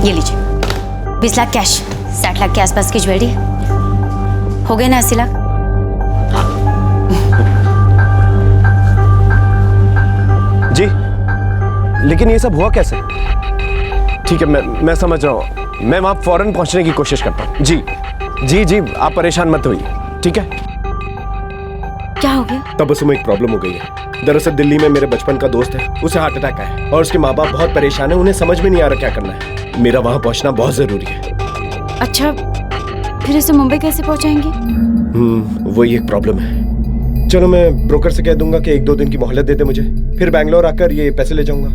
ये लीजिए 20 लाख कैश, 60 लाख के आसपास की ज्वेलरी। हो गए ना 80 लाख? जी, लेकिन ये सब हुआ कैसे? ठीक है, मैं समझ रहा हूँ। मैं वहां फौरन पहुंचने की कोशिश करता हूँ। जी जी जी, आप परेशान मत होइए, ठीक है? क्या हो गया? तब उसमें एक प्रॉब्लम हो गई है। दरअसल दिल्ली में मेरे बचपन का दोस्त है, उसे हार्ट अटैक आया है और उसके माँ बाप बहुत परेशान है। उन्हें समझ में नहीं आ रहा क्या करना है। मेरा वहां पहुंचना बहुत जरूरी है। अच्छा, फिर इसे मुंबई कैसे पहुंचाएंगे? वही एक प्रॉब्लम है। चलो, मैं ब्रोकर से कह दूंगा कि 1-2 दिन की मोहलत दे दे मुझे, फिर बैंगलोर आकर ये पैसे ले जाऊंगा।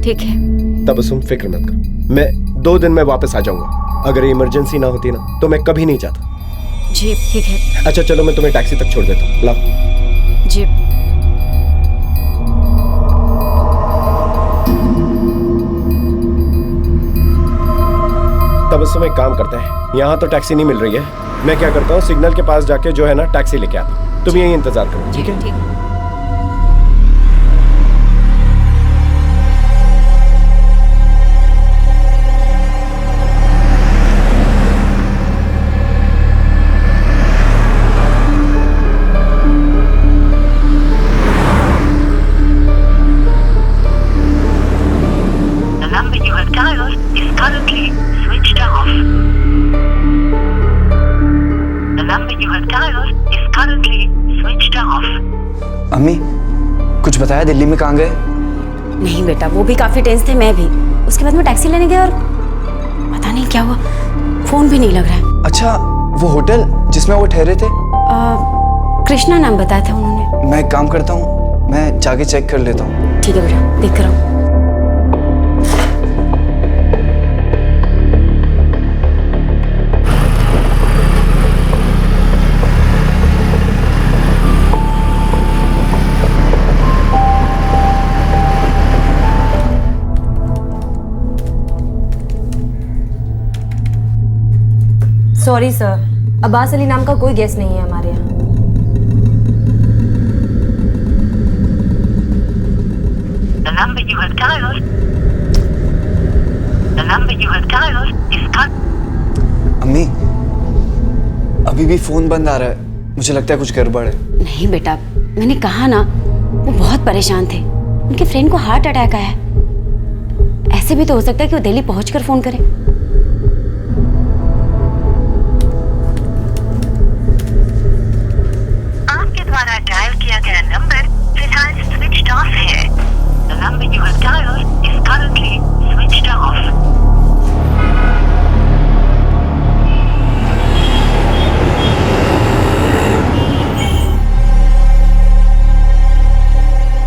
ठीक है। तब तुम फिक्र मत करो, मैं 2 दिन में वापस आ जाऊंगा। अगर ये इमरजेंसी ना होती ना तो मैं कभी नहीं जाता। जी ठीक है। अच्छा चलो, मैं तुम्हें टैक्सी तक छोड़ देता हूँ। लाओ। जी। तब उस समय काम करते हैं, यहाँ तो टैक्सी नहीं मिल रही है। मैं क्या करता हूँ, सिग्नल के पास जाके जो है ना टैक्सी लेके आता हूँ। तुम यहीं इंतजार करो, ठीक है? ठीक है। अम्मी, कुछ बताया दिल्ली में कहाँ गए? नहीं बेटा, वो भी काफी टेंस थे, मैं भी। उसके बाद मैं टैक्सी लेने गया और पता नहीं क्या हुआ, फोन भी नहीं लग रहा है। अच्छा, वो होटल जिसमें वो ठहरे थे? कृष्णा नाम बताया था उन्होंने। मैं एक काम करता हूँ, मैं जाके चेक कर लेता हूँ। ठीक है बेटा, देख कर आओ। सॉरी सर, अब्बास अली नाम का कोई गेस्ट नहीं है हमारे यहाँ। The number you have dialed is अम्मी, अभी भी फोन बंद आ रहा है। मुझे लगता है कुछ गड़बड़ है। नहीं बेटा, मैंने कहा ना, वो बहुत परेशान थे। उनके फ्रेंड को हार्ट अटैक आया है। ऐसे भी तो हो सकता है कि वो दिल्ली पहुंचकर फोन करें। आपके द्वारा डायल किया गया नंबर फिलहाल स्विच्ड ऑफ है। The number you have dialed is currently switched off.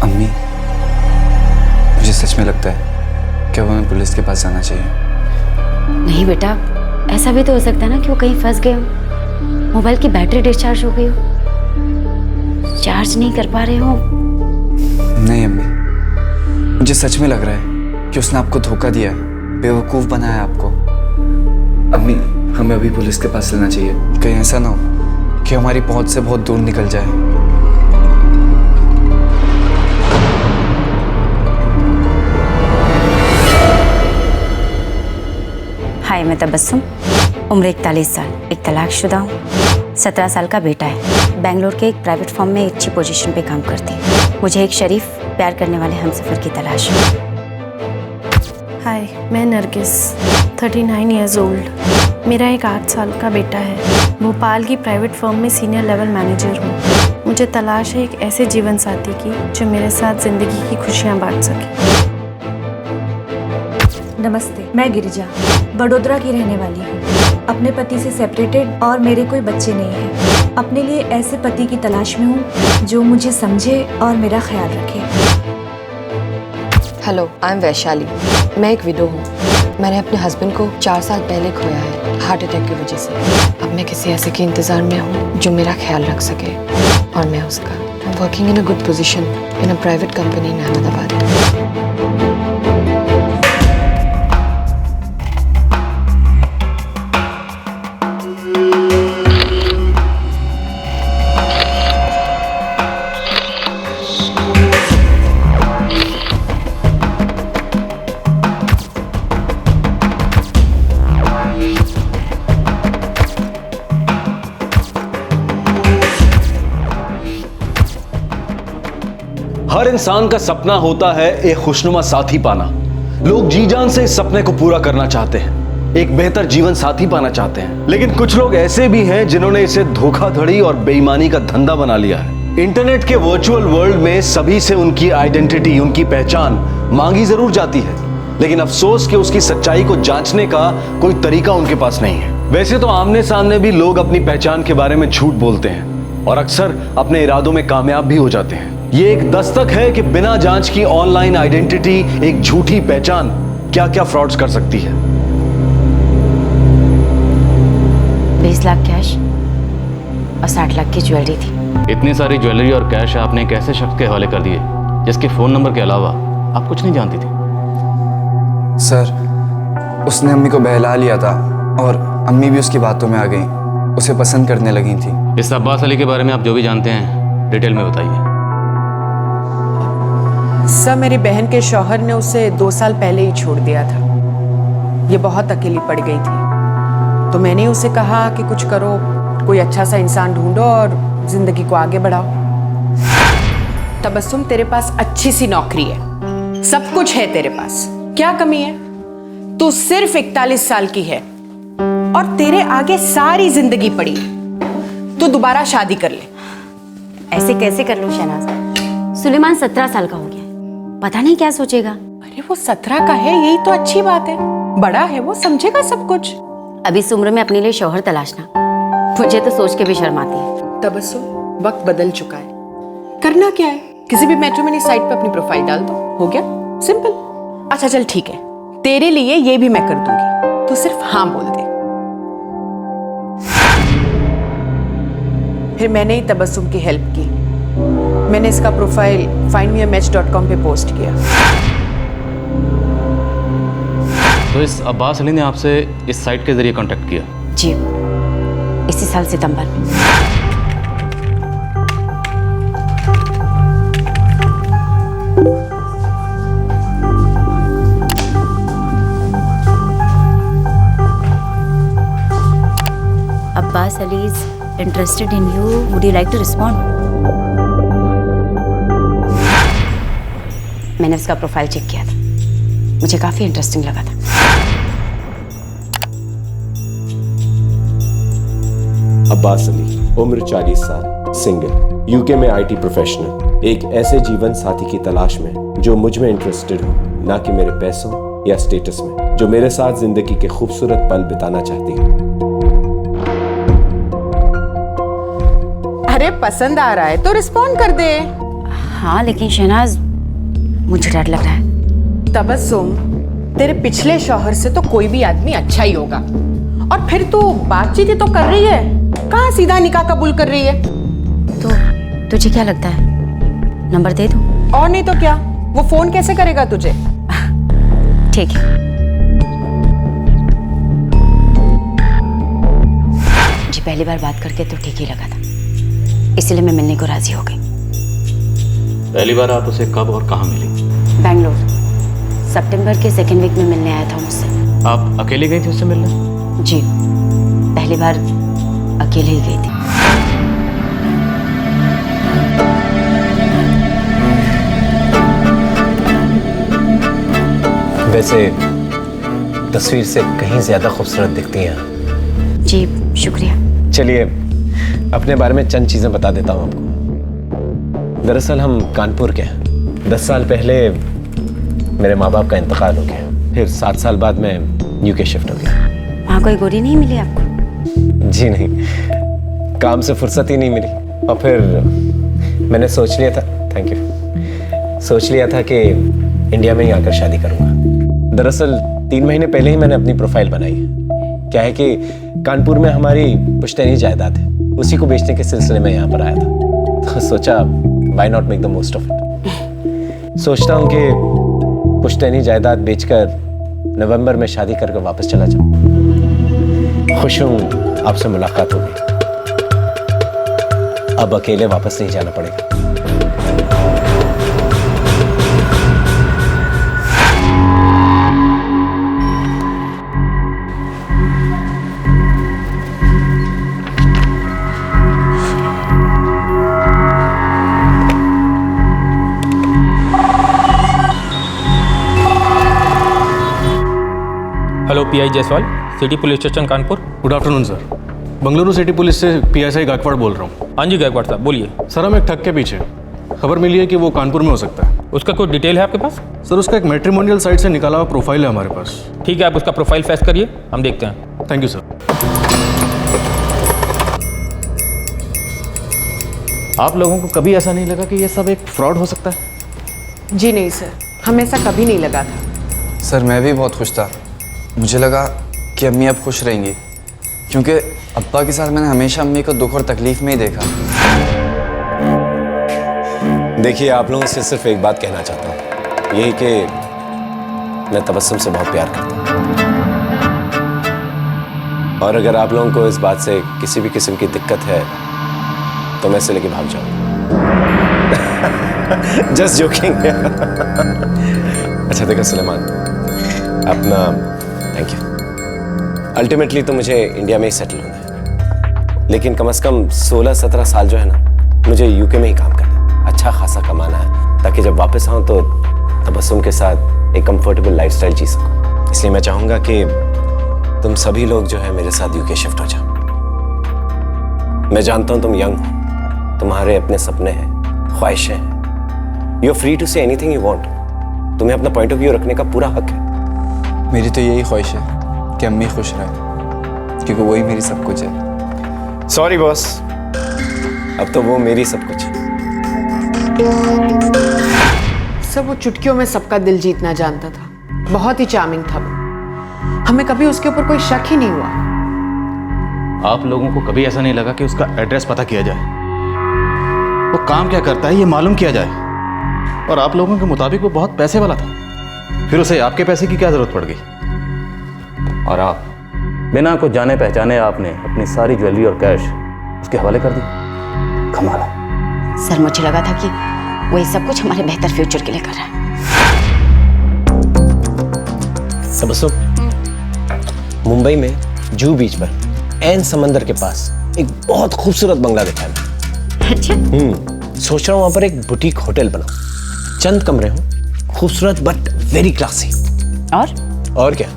अम्मी, मुझे सच में लगता है कि हमें पुलिस के पास जाना चाहिए। नहीं बेटा, ऐसा भी तो हो सकता है ना कि वो कहीं फंस गए हो, मोबाइल की बैटरी डिस्चार्ज हो गई हो, चार्ज नहीं कर पा रहे हो। नहीं अम्मी, मुझे सच में लग रहा है कि उसने आपको धोखा दिया है, बेवकूफ बनाया आपको। अम्मी, हमें अभी पुलिस के पास लेना चाहिए। कहीं ऐसा ना हो कि हमारी पहुंच से बहुत दूर निकल जाए। हाय, मैं तबस्सुम, उम्र 41 साल, एक तलाकशुदा हूँ, 17 साल का बेटा है। बेंगलोर के एक प्राइवेट फर्म में एक अच्छी पोजीशन पे काम करती है। मुझे एक शरीफ, प्यार करने वाले हमसफर की तलाश है। हाय, मैं नरगिस, 39 ईयर्स ओल्ड। मेरा एक 8 साल का बेटा है। भोपाल की प्राइवेट फर्म में सीनियर लेवल मैनेजर हूँ। मुझे तलाश है एक ऐसे जीवन साथी की जो मेरे साथ ज़िंदगी की खुशियाँ बांट सके। नमस्ते, मैं गिरिजा, बड़ोदरा की रहने वाली हूँ। अपने पति से सेपरेटेड और मेरे कोई बच्चे नहीं हैं। अपने लिए ऐसे पति की तलाश में हूँ जो मुझे समझे और मेरा ख्याल रखे। Hello, I am Vaishali. मैं एक विडो हूँ। मैंने अपने हस्बैंड को 4 साल पहले खोया है हार्ट अटैक की वजह से। अब मैं किसी ऐसे के इंतज़ार में हूँ जो मेरा ख्याल रख सके और मैं उसका। I am working in a good position in a private company in Ahmedabad. हर इंसान का सपना होता है एक खुशनुमा साथी पाना। लोग जी जान से इस सपने को पूरा करना चाहते हैं, एक बेहतर जीवन साथी पाना चाहते हैं। लेकिन कुछ लोग ऐसे भी हैं जिन्होंने इसे धोखाधड़ी और बेईमानी का धंधा बना लिया है। इंटरनेट के वर्चुअल वर्ल्ड में सभी से उनकी आइडेंटिटी, उनकी पहचान मांगी जरूर जाती है, लेकिन अफसोस कि उसकी सच्चाई को जांचने का कोई तरीका उनके पास नहीं है। वैसे तो आमने सामने भी लोग अपनी पहचान के बारे में झूठ बोलते हैं और अक्सर अपने इरादों में कामयाब भी हो जाते हैं। ये एक दस्तक है कि बिना जांच की ऑनलाइन आइडेंटिटी, एक झूठी पहचान क्या क्या फ्रॉड्स कर सकती है। 20 लाख कैश और 60 लाख की ज्वेलरी थी। इतनी सारी ज्वेलरी और कैश आपने कैसे शख्स के हवाले कर दिए जिसके फोन नंबर के अलावा आप कुछ नहीं जानती थी? सर, उसने अम्मी को बहला लिया था और अम्मी भी उसकी बातों में आ गई, उसे पसंद करने लगी थी। इस अब्बास अली के बारे में आप जो भी जानते हैं डिटेल में बताइए। सर, मेरी बहन के शौहर ने उसे 2 साल पहले ही छोड़ दिया था। ये बहुत अकेली पड़ गई थी, तो मैंने उसे कहा कि कुछ करो, कोई अच्छा सा इंसान ढूंढो और जिंदगी को आगे बढ़ाओ। तबस्सुम, तेरे पास अच्छी सी नौकरी है, सब कुछ है तेरे पास, क्या कमी है? तू सिर्फ 41 साल की है और तेरे आगे सारी जिंदगी पड़ी है। तू दोबारा शादी कर ले। ऐसे कैसे कर लूं शहनाज? सुलेमान 17 साल का हो गया, पता नहीं क्या सोचेगा। अरे वो 17 का है, यही तो अच्छी बात है। बड़ा है वो, समझेगा सब कुछ। अभी इस उम्र में अपने लिए शौहर तलाशना मुझे तो सोच के भी शर्म आती है। तबस्सुम, वक्त बदल चुका है, करना क्या है? किसी भी मैट्रिमोनी साइट पे अपनी प्रोफाइल डाल दो, हो गया, सिंपल। अच्छा चल ठीक है, तेरे लिए ये भी मैं कर दूंगी, तू सिर्फ हाँ बोल दे। फिर मैंने ही तबस्सुम की हेल्प की। मैंने इसका प्रोफाइल findmeamatch.com पे पोस्ट किया। तो इस अब्बास अली ने आपसे इस साइट के जरिए कांटेक्ट किया? जी, इसी साल सितंबर में। Abbas Ali is interested in you. Would you like to respond? मैंने उसका प्रोफाइल चेक किया था, मुझे काफी इंटरेस्टिंग लगा था। अब्बास अली, उम्र 40 साल, सिंगल, यूके में आईटी प्रोफेशनल, एक ऐसे जीवन साथी की तलाश में जो मुझ में इंटरेस्टेड हो, ना कि मेरे पैसों या स्टेटस में, जो मेरे साथ जिंदगी के खूबसूरत पल बिताना चाहती है। अरे पसंद आ रहा है तो रिस्पॉन्ड कर दे। हाँ, लेकिन शहनाज मुझे डर लग रहा है। तबस्सुम, तेरे पिछले शौहर से तो कोई भी आदमी अच्छा ही होगा, और फिर तू बातचीत ही तो कर रही है, कहाँ सीधा निकाह कबूल कर रही है? तो तुझे क्या लगता है, नंबर दे दूं? और नहीं तो क्या, वो फोन कैसे करेगा तुझे? ठीक है। मुझे पहली बार बात करके तो ठीक ही लगा था, इसलिए मैं मिलने को राजी हो गई। पहली बार आप उसे कब और कहाँ मिली? बैंगलोर, सितंबर के सेकेंड वीक में मिलने आया था मुझसे। आप अकेले गई थी उससे मिलने? जी, पहली बार अकेले ही गई थी। वैसे तस्वीर से कहीं ज्यादा खूबसूरत दिखती हैं। जी, शुक्रिया। चलिए अपने बारे में चंद चीजें बता देता हूँ आपको। दरअसल हम कानपुर के हैं। 10 साल पहले मेरे माँ बाप का इंतकाल हो गया, फिर 7 साल बाद मैं यूके शिफ्ट हो गया। वहाँ कोई गोरी नहीं मिली आपको? जी नहीं, काम से फुर्सत ही नहीं मिली, और फिर मैंने सोच लिया था, थैंक यू, सोच लिया था कि इंडिया में ही आकर शादी करूँगा। दरअसल 3 महीने पहले ही मैंने अपनी प्रोफाइल बनाई है। क्या है कि कानपुर में हमारी पुश्तैनी जायदाद है, उसी को बेचने के सिलसिले में यहाँ पर आया था, तो सोचा why not make the most of it. सोचता हूँ कि पुश्तैनी जायदाद बेचकर नवंबर में शादी करके वापस चला जाऊँ। खुश हूँ आपसे मुलाकात हो गई, अब अकेले वापस नहीं जाना पड़ेगा। Pi Jaiswal, city police station Kanpur. Good afternoon sir, Bengaluru city police से पीएसआई गायकवाड़ बोल रहा हूँ। हाँ जी गायकवाड़ साहब बोलिए। सर हम एक ठग के पीछे, खबर मिली है कि वो कानपुर में हो सकता है। उसका कोई डिटेल है आपके पास? सर उसका एक मैट्रिमोनियल साइट से निकाला हुआ प्रोफाइल है हमारे पास। ठीक है, आप उसका प्रोफाइल फेस करिए, हम देखते हैं। Thank you sir. आप लोगों को कभी ऐसा नहीं लगा कि ये सब एक फ्रॉड हो सकता है? जी नहीं सर, हमें ऐसा कभी नहीं लगा था। सर मैं भी बहुत खुश था। मुझे लगा कि अम्मी अब खुश रहेंगी, क्योंकि अब्बा के साथ मैंने हमेशा अम्मी को दुख और तकलीफ में ही देखा। देखिए, आप लोगों से सिर्फ एक बात कहना चाहता हूँ, यही कि मैं तबस्सुम से बहुत प्यार करता हूँ, और अगर आप लोगों को इस बात से किसी भी किस्म की दिक्कत है तो मैं इसे लेके भाग जाऊँ। Just joking. अच्छा देखो सुलेमान, अपना थैंक यू। अल्टीमेटली तो मुझे इंडिया में ही सेटल होना है, लेकिन कम से कम 16-17 साल जो है ना, मुझे यूके में ही काम करना है, अच्छा खासा कमाना है, ताकि जब वापस आऊँ तो तबस्सुम के साथ एक कंफर्टेबल लाइफस्टाइल जी सकूँ। इसलिए मैं चाहूँगा कि तुम सभी लोग जो है मेरे साथ यूके शिफ्ट हो जाओ। मैं जानता हूँ तुम यंग हो, तुम्हारे अपने सपने हैं, ख्वाहिशें हैं। You are free to say anything you want. तुम्हें अपना पॉइंट ऑफ व्यू रखने का पूरा हक है। मेरी तो यही ख्वाहिश है कि अम्मी खुश रहे, क्योंकि वही मेरी सब कुछ है। सॉरी बॉस, अब तो वो मेरी सब कुछ है। सब वो चुटकियों में सबका दिल जीतना जानता था, बहुत ही चार्मिंग था वो। हमें कभी उसके ऊपर कोई शक ही नहीं हुआ। आप लोगों को कभी ऐसा नहीं लगा कि उसका एड्रेस पता किया जाए, वो काम क्या करता है ये मालूम किया जाए? और आप लोगों के मुताबिक वो बहुत पैसे वाला था, फिर उसे आपके पैसे की क्या जरूरत पड़ गई? और आप बिना कुछ जाने पहचाने आपने अपनी सारी ज्वेलरी और कैश उसके हवाले कर दी। कमाल है। सर मुझे लगा था कि वो ये सब कुछ हमारे बेहतर फ्यूचर के लिए कर रहा है। तबस्सुम, मुंबई में जुहू बीच पर एन समंदर के पास एक बहुत खूबसूरत बंगला देखा है। अच्छा। सोच रहा हूँ वहां पर एक बुटीक होटल बनाऊं। चंद कमरे हों, खूबसूरत बट वेरी क्लासी। और क्या,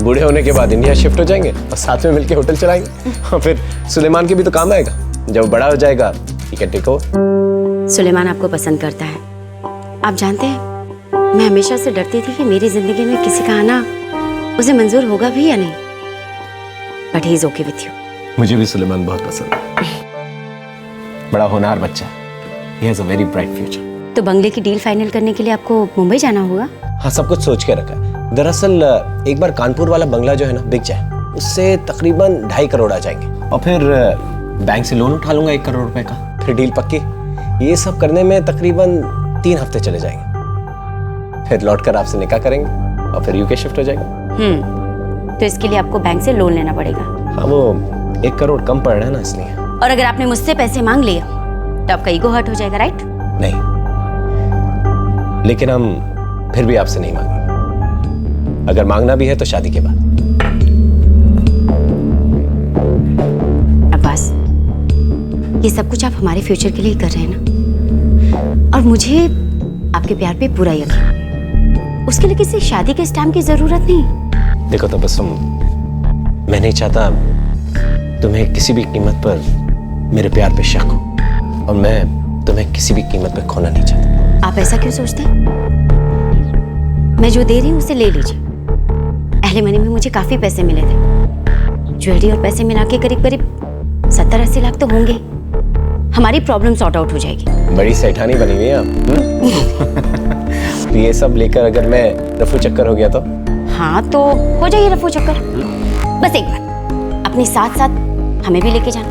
बूढ़े होने के बाद इंडिया शिफ्ट हो जाएंगे और साथ में मिलके होटल चलाएंगे, और फिर सुलेमान के भी तो काम आएगा। जब बड़ा हो जाएगा he can take over. Suleman आपको पसंद करता है। आप जानते हैं, मैं हमेशा से डरती थी कि मेरी जिंदगी में किसी का आना उसे मंजूर होगा भी या नहीं, but he is okay with you. मुझे भी सुलेमान बहुत पसंद है, बड़ा होनहार बच्चा है। He has a very bright future। तो बंगले की डील फाइनल करने के लिए आपको मुंबई जाना होगा? हाँ, सब कुछ सोच के रखा है। दरअसल एक बार कानपुर वाला बंगला जो है ना बिक जाए, उससे तकरीबन 2.5 करोड़ आ जाएंगे, और फिर बैंक से लोन उठा लूंगा 1 करोड़ रुपए का, फिर डील पक्की। ये सब करने में तकरीबन 3 हफ्ते चले जाएंगे, फिर लौट कर आपसे निकाह करेंगे और फिर यूके शिफ्ट हो जाएंगे। तो इसके लिए आपको बैंक से लोन लेना पड़ेगा। हाँ, वो 1 करोड़ कम पड़ रहा है ना, इसलिए। और अगर आपने मुझसे पैसे मांग लिए तो आपका ईगो हर्ट हो जाएगा, राइट? नहीं, लेकिन हम फिर भी आपसे नहीं मांगेंगे। अगर मांगना भी है तो शादी के बाद। अब्बास, ये सब कुछ आप हमारे फ्यूचर के लिए कर रहे हैं ना, और मुझे आपके प्यार पे पूरा यकीन है। उसके लिए किसी शादी के स्टैम्प की जरूरत नहीं। देखो तबस्सुम, मैं नहीं चाहता तुम्हें किसी भी कीमत पर मेरे प्यार पे शक हो, और मैं तुम्हें किसी भी कीमत पे खोना नहीं चाहता। आप ऐसा क्यों सोचते हैं? मैं जो दे रही हूँ उसे ले लीजिए। पहले महीने में मुझे काफी पैसे मिले थे, ज्वेलरी और पैसे मिला के करीब करीब 70-80 लाख तो होंगे। हमारी प्रॉब्लम सॉर्ट आउट हो जाएगी। बड़ी सेठानी बनी हुई है आप। ये सब लेकर अगर मैं रफू चक्कर हो गया तो? हाँ, तो हो जाइए रफू चक्कर। बस एक बात, अपने साथ साथ हमें भी लेके जाना।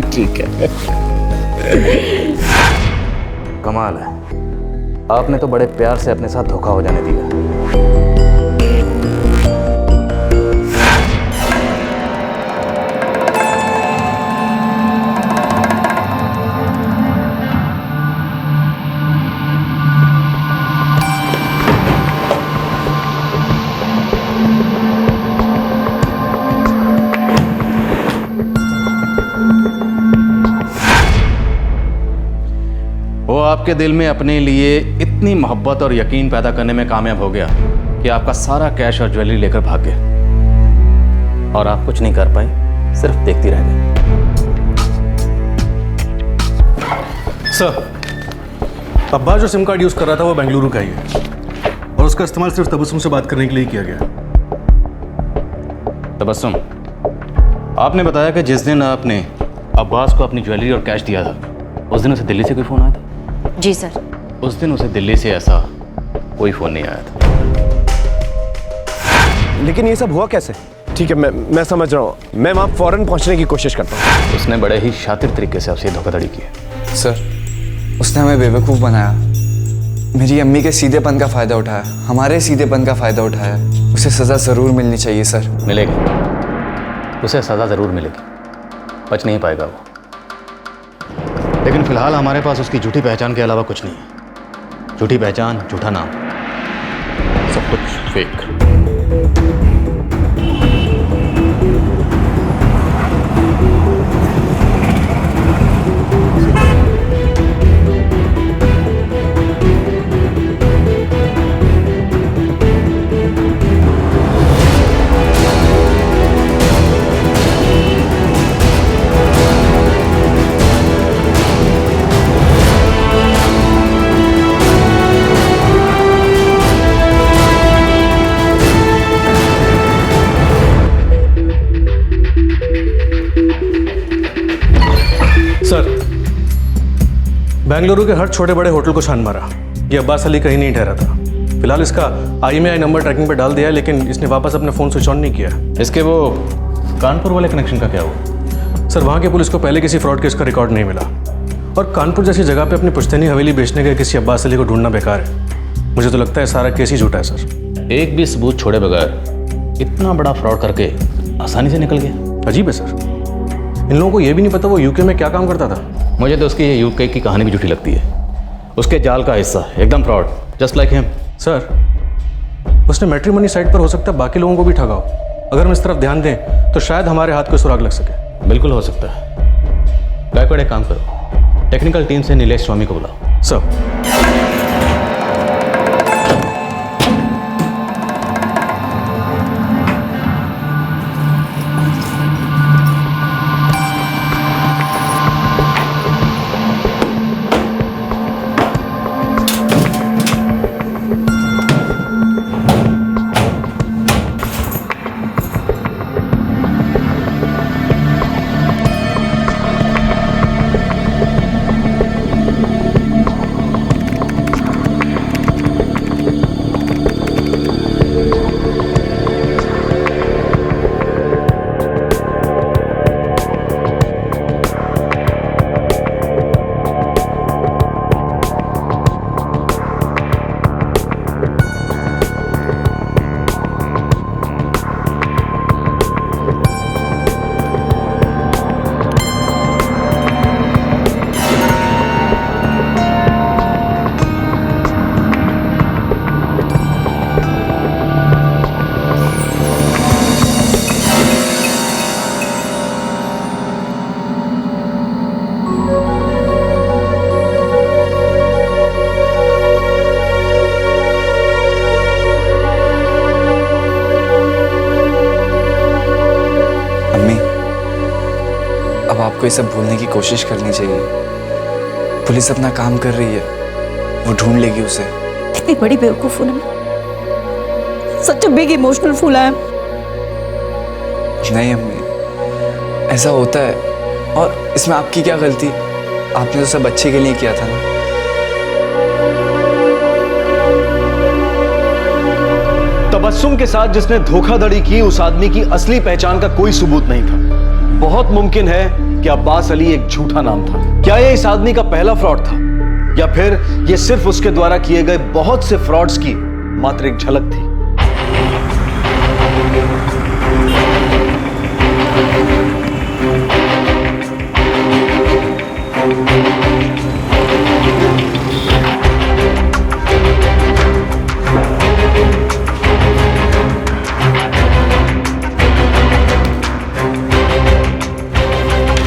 ठीक है। कमाल है, आपने तो बड़े प्यार से अपने साथ धोखा हो जाने दिया। वो आपके दिल में अपने लिए इतनी मोहब्बत और यकीन पैदा करने में कामयाब हो गया कि आपका सारा कैश और ज्वेलरी लेकर भाग गए और आप कुछ नहीं कर पाए, सिर्फ देखती रह गई। सर, अब्बास जो सिम कार्ड यूज कर रहा था वो बेंगलुरु का ही है और उसका इस्तेमाल सिर्फ तबस्सुम से बात करने के लिए किया गया। तबस्सुम, आपने बताया कि जिस दिन आपने अब्बास को अपनी ज्वेलरी और कैश दिया था उस दिन उसे दिल्ली से कोई फ़ोन आया था? जी सर। उस दिन उसे दिल्ली से ऐसा कोई फ़ोन नहीं आया था। लेकिन ये सब हुआ कैसे? ठीक है, मैं समझ रहा हूँ, मैं वहाँ फौरन पहुँचने की कोशिश करता हूँ। उसने बड़े ही शातिर तरीके से आपसे धोखाधड़ी की है। सर, उसने हमें बेवकूफ़ बनाया, मेरी अम्मी के सीधेपन का फ़ायदा उठाया, हमारे सीधेपन का फ़ायदा उठाया। उसे सज़ा ज़रूर मिलनी चाहिए सर। मिलेगी, उसे सज़ा ज़रूर मिलेगी, बच नहीं पाएगा वो। लेकिन फिलहाल हमारे पास उसकी झूठी पहचान के अलावा कुछ नहीं है। झूठी पहचान, झूठा नाम, सब कुछ फेक। सर, बेंगलुरु के हर छोटे बड़े होटल को छान मारा। ये अब्बास अली कहीं नहीं ठहरा था। फिलहाल इसका IMEI नंबर ट्रैकिंग पे डाल दिया है, लेकिन इसने वापस अपना फ़ोन स्विच ऑन नहीं किया। इसके वो कानपुर वाले कनेक्शन का क्या हुआ? सर, वहाँ की पुलिस को पहले किसी फ्रॉड केस का रिकॉर्ड नहीं मिला और कानपुर जैसी जगह पे अपनी पुश्तैनी हवेली बेचने गए किसी अब्बास अली को ढूंढना बेकार है। मुझे तो लगता है सारा केस ही झूठा है सर। एक भी सबूत छोड़े बगैर इतना बड़ा फ्रॉड करके आसानी से निकल गया। अजीब है सर। इन लोगों को ये भी नहीं पता वो यूके में क्या काम करता था। मुझे तो उसकी ये यूके की कहानी भी झूठी लगती है। उसके जाल का हिस्सा, एकदम fraud, just like him. Sir, उसने मैट्रिमनी साइट पर हो सकता है बाकी लोगों को भी ठगा हो। अगर हम इस तरफ ध्यान दें तो शायद हमारे हाथ को सुराग लग सके। बिल्कुल हो सकता है। गायकवाड़, एक काम करो, टेक्निकल टीम से नीलेश स्वामी को बुलाओ। सर। आपको ये सब भूलने की कोशिश करनी चाहिए। पुलिस अपना काम कर रही है, वो ढूंढ लेगी उसे। कितनी बड़ी बेवकूफ हूं मैं। Such a big emotional fool I am. नहीं अम्मी, ऐसा होता है और इसमें आपकी क्या गलती? आपने तो सब अच्छे के लिए किया था ना। तबस्सुम के साथ जिसने धोखाधड़ी की उस आदमी की असली पहचान का कोई सबूत नहीं था। बहुत मुमकिन है कि अब्बास अली एक झूठा नाम था। क्या यह इस आदमी का पहला फ्रॉड था या फिर यह सिर्फ उसके द्वारा किए गए बहुत से फ्रॉड्स की मात्र एक झलक थी?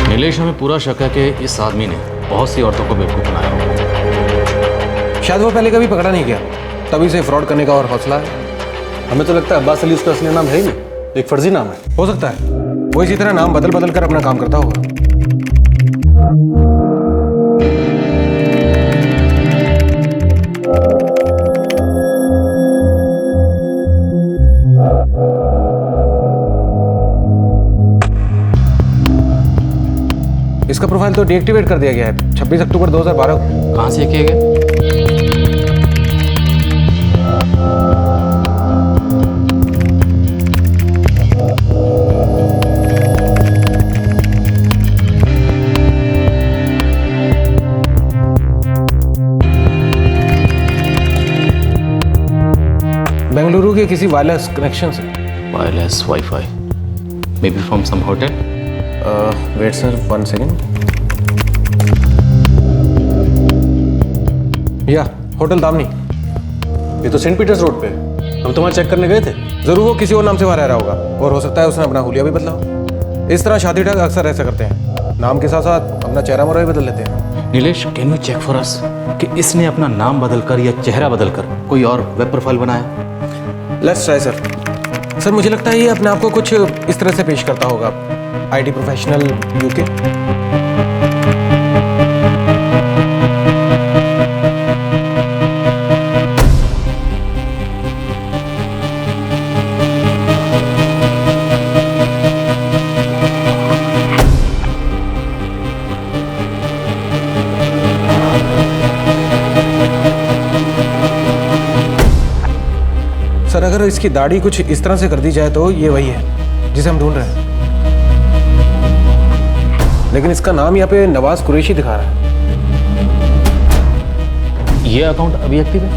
नीलेश, हमें पूरा शक है कि इस आदमी ने बहुत सी औरतों को बेवकूफ बनाया होगा। शायद वो पहले कभी पकड़ा नहीं गया, तभी से फ्रॉड करने का और हौसला है। हमें तो लगता है अब्बास अली उसका असली नाम है ही नहीं, एक फर्जी नाम है। हो सकता है वो इसी तरह नाम बदल बदल कर अपना काम करता होगा। इसका प्रोफाइल तो डीएक्टिवेट कर दिया गया है 26 अक्टूबर 2012 को। कहाँ से किया गया? बेंगलुरु के किसी वायरलेस कनेक्शन से। Wireless wifi, maybe from some hotel. Wait sir 1 second. या होटल दामनी, ये तो सेंट पीटर्स रोड पे है। हम तो वहाँ चेक करने गए थे। जरूर वो किसी और नाम से वहाँ रह रहा होगा, और हो सकता है उसने अपना हुलिया भी बदला हो। इस तरह शादी ठग अक्सर ऐसा करते हैं, नाम के साथ साथ अपना चेहरा मोहरा भी बदल लेते हैं। Nilesh, can you check for us कि इसने अपना नाम बदलकर या चेहरा बदलकर कोई और वेब प्रोफाइल बनाया? Let's try sir. सर मुझे लगता है ये अपने आप को कुछ इस तरह से पेश करता होगा। IT professional UK. सर अगर इसकी दाढ़ी कुछ इस तरह से कर दी जाए तो ये वही है जिसे हम ढूंढ रहे हैं, लेकिन इसका नाम यहाँ पे नवाज कुरैशी दिखा रहा है। ये अकाउंट अभी एक्टिव है?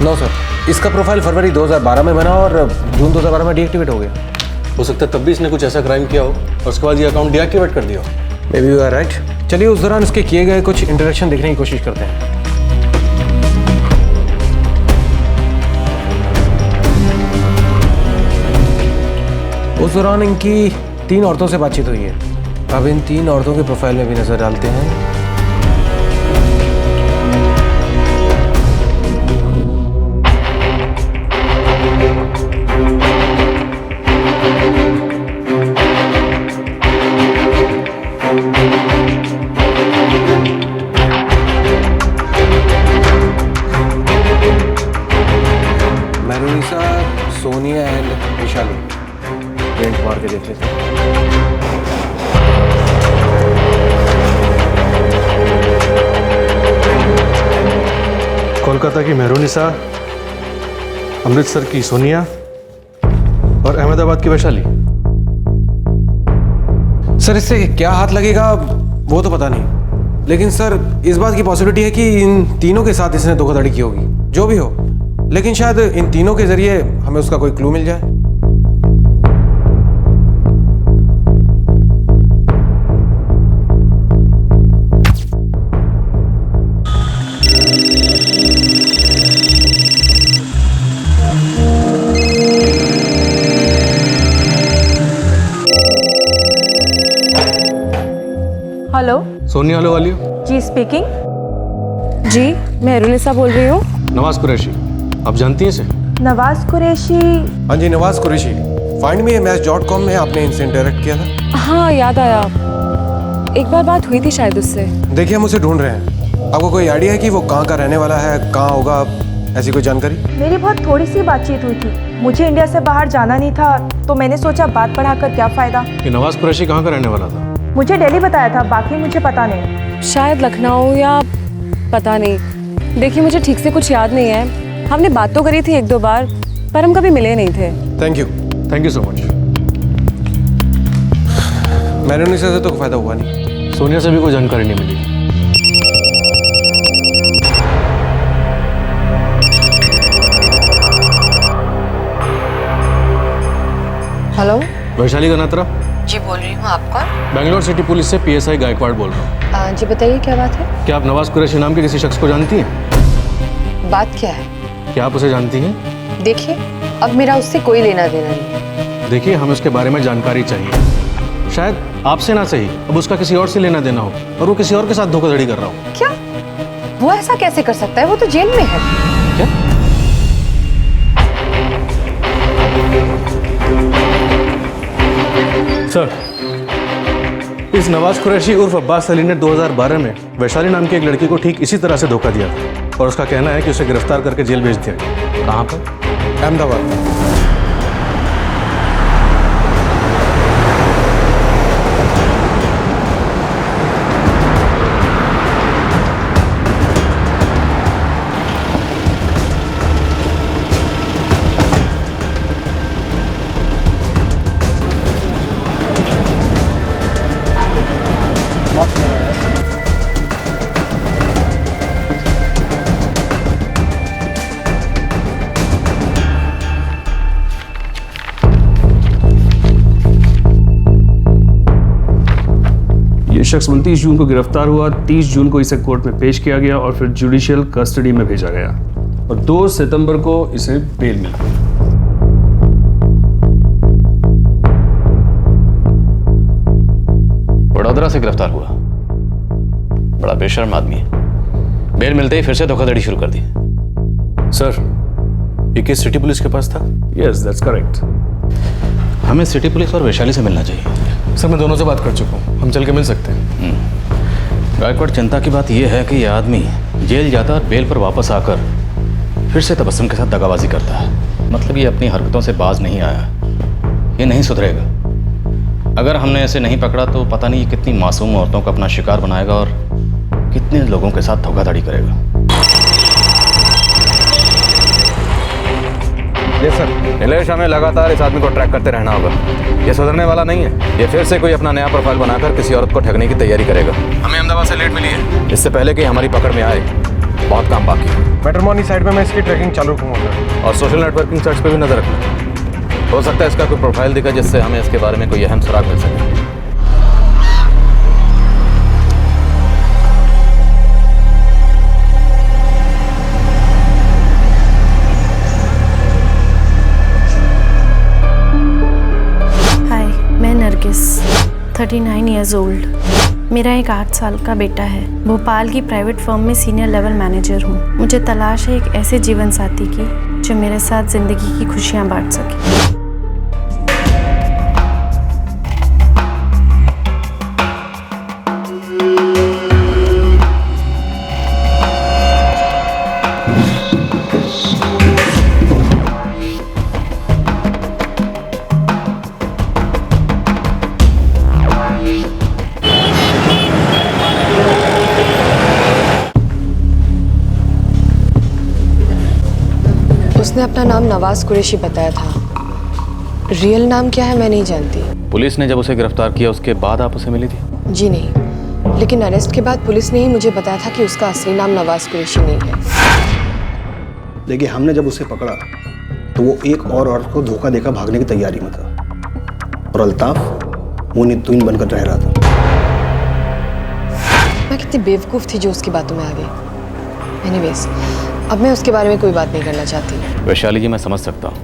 नो सर, इसका प्रोफाइल फरवरी 2012 में बना और जून 2012 में डीएक्टिवेट हो गया। हो सकता है तब भी इसने कुछ ऐसा क्राइम किया हो और उसके बाद ये अकाउंट डीएक्टिवेट कर दिया हो। Maybe you are right. चलिए उस दौरान उसके किए गए कुछ इंटरेक्शन देखने की कोशिश करते हैं। उस दौरान इनकी 3 औरतों से बातचीत हुई है। अब इन 3 औरतों के प्रोफाइल में भी नजर डालते हैं। मेहरुनिसा, सोनिया एंड विशाली। पेंट मार के देख लेते हैं। कोलकाता की मेहरुनिसा, अमृतसर की सोनिया और अहमदाबाद की वैशाली। सर इससे क्या हाथ लगेगा वो तो पता नहीं, लेकिन सर इस बात की पॉसिबिलिटी है कि इन तीनों के साथ इसने धोखाधड़ी की होगी। जो भी हो, लेकिन शायद इन तीनों के जरिए हमें उसका कोई क्लू मिल जाए। हेलो, सोनिया हेलो वाली। जी स्पीकिंग। जी मैं मेहरुनिसा बोल रही हूँ। नवाज कुरैशी, आप जानती हैं इसे? नवाज कुरैशी? हाँ जी, नवाज कुरैशी। findme.com में आपने इनसे इंटरेक्ट किया था। हाँ याद आया, एक बार बात हुई थी शायद उससे। देखिए हम उसे ढूंढ रहे हैं। आपको कोई आइडिया है कि वो कहाँ का रहने वाला है, कहाँ होगा, ऐसी कोई जानकारी? मेरी बहुत थोड़ी सी बातचीत हुई थी। मुझे इंडिया से बाहर जाना नहीं था, तो मैंने सोचा बात बढ़ाकर क्या फ़ायदा। कि नवाज कुरैशी कहाँ का रहने वाला था? मुझे दिल्ली बताया था, बाकी मुझे पता नहीं। शायद लखनऊ या पता नहीं। देखिए मुझे ठीक से कुछ याद नहीं है। हमने बात तो करी थी 1-2 बार, पर हम कभी मिले नहीं थे। Thank you so much. Mehrunnisa से तो कोई फायदा हुआ नहीं। सोनिया से भी कोई जानकारी नहीं मिली। हेलो, वैशाली गनात्रा। जी बोल रही हूँ, आप कौन? बैंगलोर सिटी पुलिस से PSI गायकवाड़ बोल रहा हूँ। जी बताइए क्या बात है? क्या आप नवाज कुरैशी नाम के किसी शख्स को जानती हैं? बात क्या है? क्या आप उसे जानती हैं? देखिए अब मेरा उससे कोई लेना देना नहीं। देखिए हमें उसके बारे में जानकारी चाहिए। शायद आपसे ना सही, अब उसका किसी और से लेना देना हो और वो किसी और के साथ धोखाधड़ी कर रहा हो। क्या वो ऐसा कैसे कर सकता है? वो तो जेल में है। क्या? सर, इस नवाज कुरैशी उर्फ अब्बास अली ने 2012 में वैशाली नाम की एक लड़की को ठीक इसी तरह से धोखा दिया था और उसका कहना है कि उसे गिरफ्तार करके जेल भेज दिया गया। कहाँ पर? अहमदाबाद। शख्स 29 जून को गिरफ्तार हुआ, 30 जून को इसे कोर्ट में पेश किया गया और फिर जुडिशियल कस्टडी में भेजा गया और 2 सितंबर को इसे बेल मिला। वडोदरा से गिरफ्तार हुआ, बड़ा बेशर्म आदमी है। बेल मिलते ही फिर से धोखाधड़ी शुरू कर दी। सर, ये केस सिटी पुलिस के पास था? Yes, that's correct. हमें सिटी पुलिस और वैशाली से मिलना चाहिए। सर, मैं दोनों से बात कर चुका हूँ, हम चल के मिल सकते हैं। गायकवाड़, चिंता की बात यह है कि यह आदमी जेल जाता और बेल पर वापस आकर फिर से तबस्सुम के साथ दगाबाजी करता है। मतलब ये अपनी हरकतों से बाज नहीं आया, ये नहीं सुधरेगा। अगर हमने इसे नहीं पकड़ा तो पता नहीं ये कितनी मासूम औरतों को अपना शिकार बनाएगा और कितने लोगों के साथ धोखाधड़ी करेगा। Yes sir. नीलेश, हमें लगातार इस आदमी को ट्रैक करते रहना होगा। ये सुधरने वाला नहीं है। ये फिर से कोई अपना नया प्रोफाइल बनाकर किसी औरत को ठगने की तैयारी करेगा। हमें अहमदाबाद से लेट मिली है, इससे पहले कि हमारी पकड़ में आए बहुत काम बाकी है। मैट्रिमोनी साइट में मैं इसकी ट्रैकिंग चालू रखूंगा और सोशल नेटवर्किंग सर्च पे भी नजर रखना। हो सकता है इसका कोई प्रोफाइल दिखा जिससे हमें इसके बारे में कोई अहम सुराग मिल सके। मैं नरगिस, 39 ईयर्स ओल्ड। मेरा एक 8 साल का बेटा है। भोपाल की प्राइवेट फर्म में सीनियर लेवल मैनेजर हूँ। मुझे तलाश है एक ऐसे जीवन साथी की जो मेरे साथ जिंदगी की खुशियाँ बांट सके। उसने अपना नाम नवाज कुरैशी बताया था। रियल नाम क्या है मैं नहीं जानती। पुलिस ने जब उसे गिरफ्तार किया उसके बाद आप उसे मिली थी? जी नहीं, लेकिन अरेस्ट के बाद पुलिस ने ही मुझे बताया था कि उसका असली नाम नवाज कुरैशी नहीं है। देखिए, हमने जब उसे पकड़ा तो वो एक और औरत को धोखा देकर भागने की तैयारी में था और अल्ताफ मुंह नितुन बनकर रह रहा था। मैं कितनी बेवकूफ़ थी जो उसकी बातों में आ गई। एनीवेज, अब मैं उसके बारे में कोई बात नहीं करना चाहती। वैशाली जी, मैं समझ सकता हूँ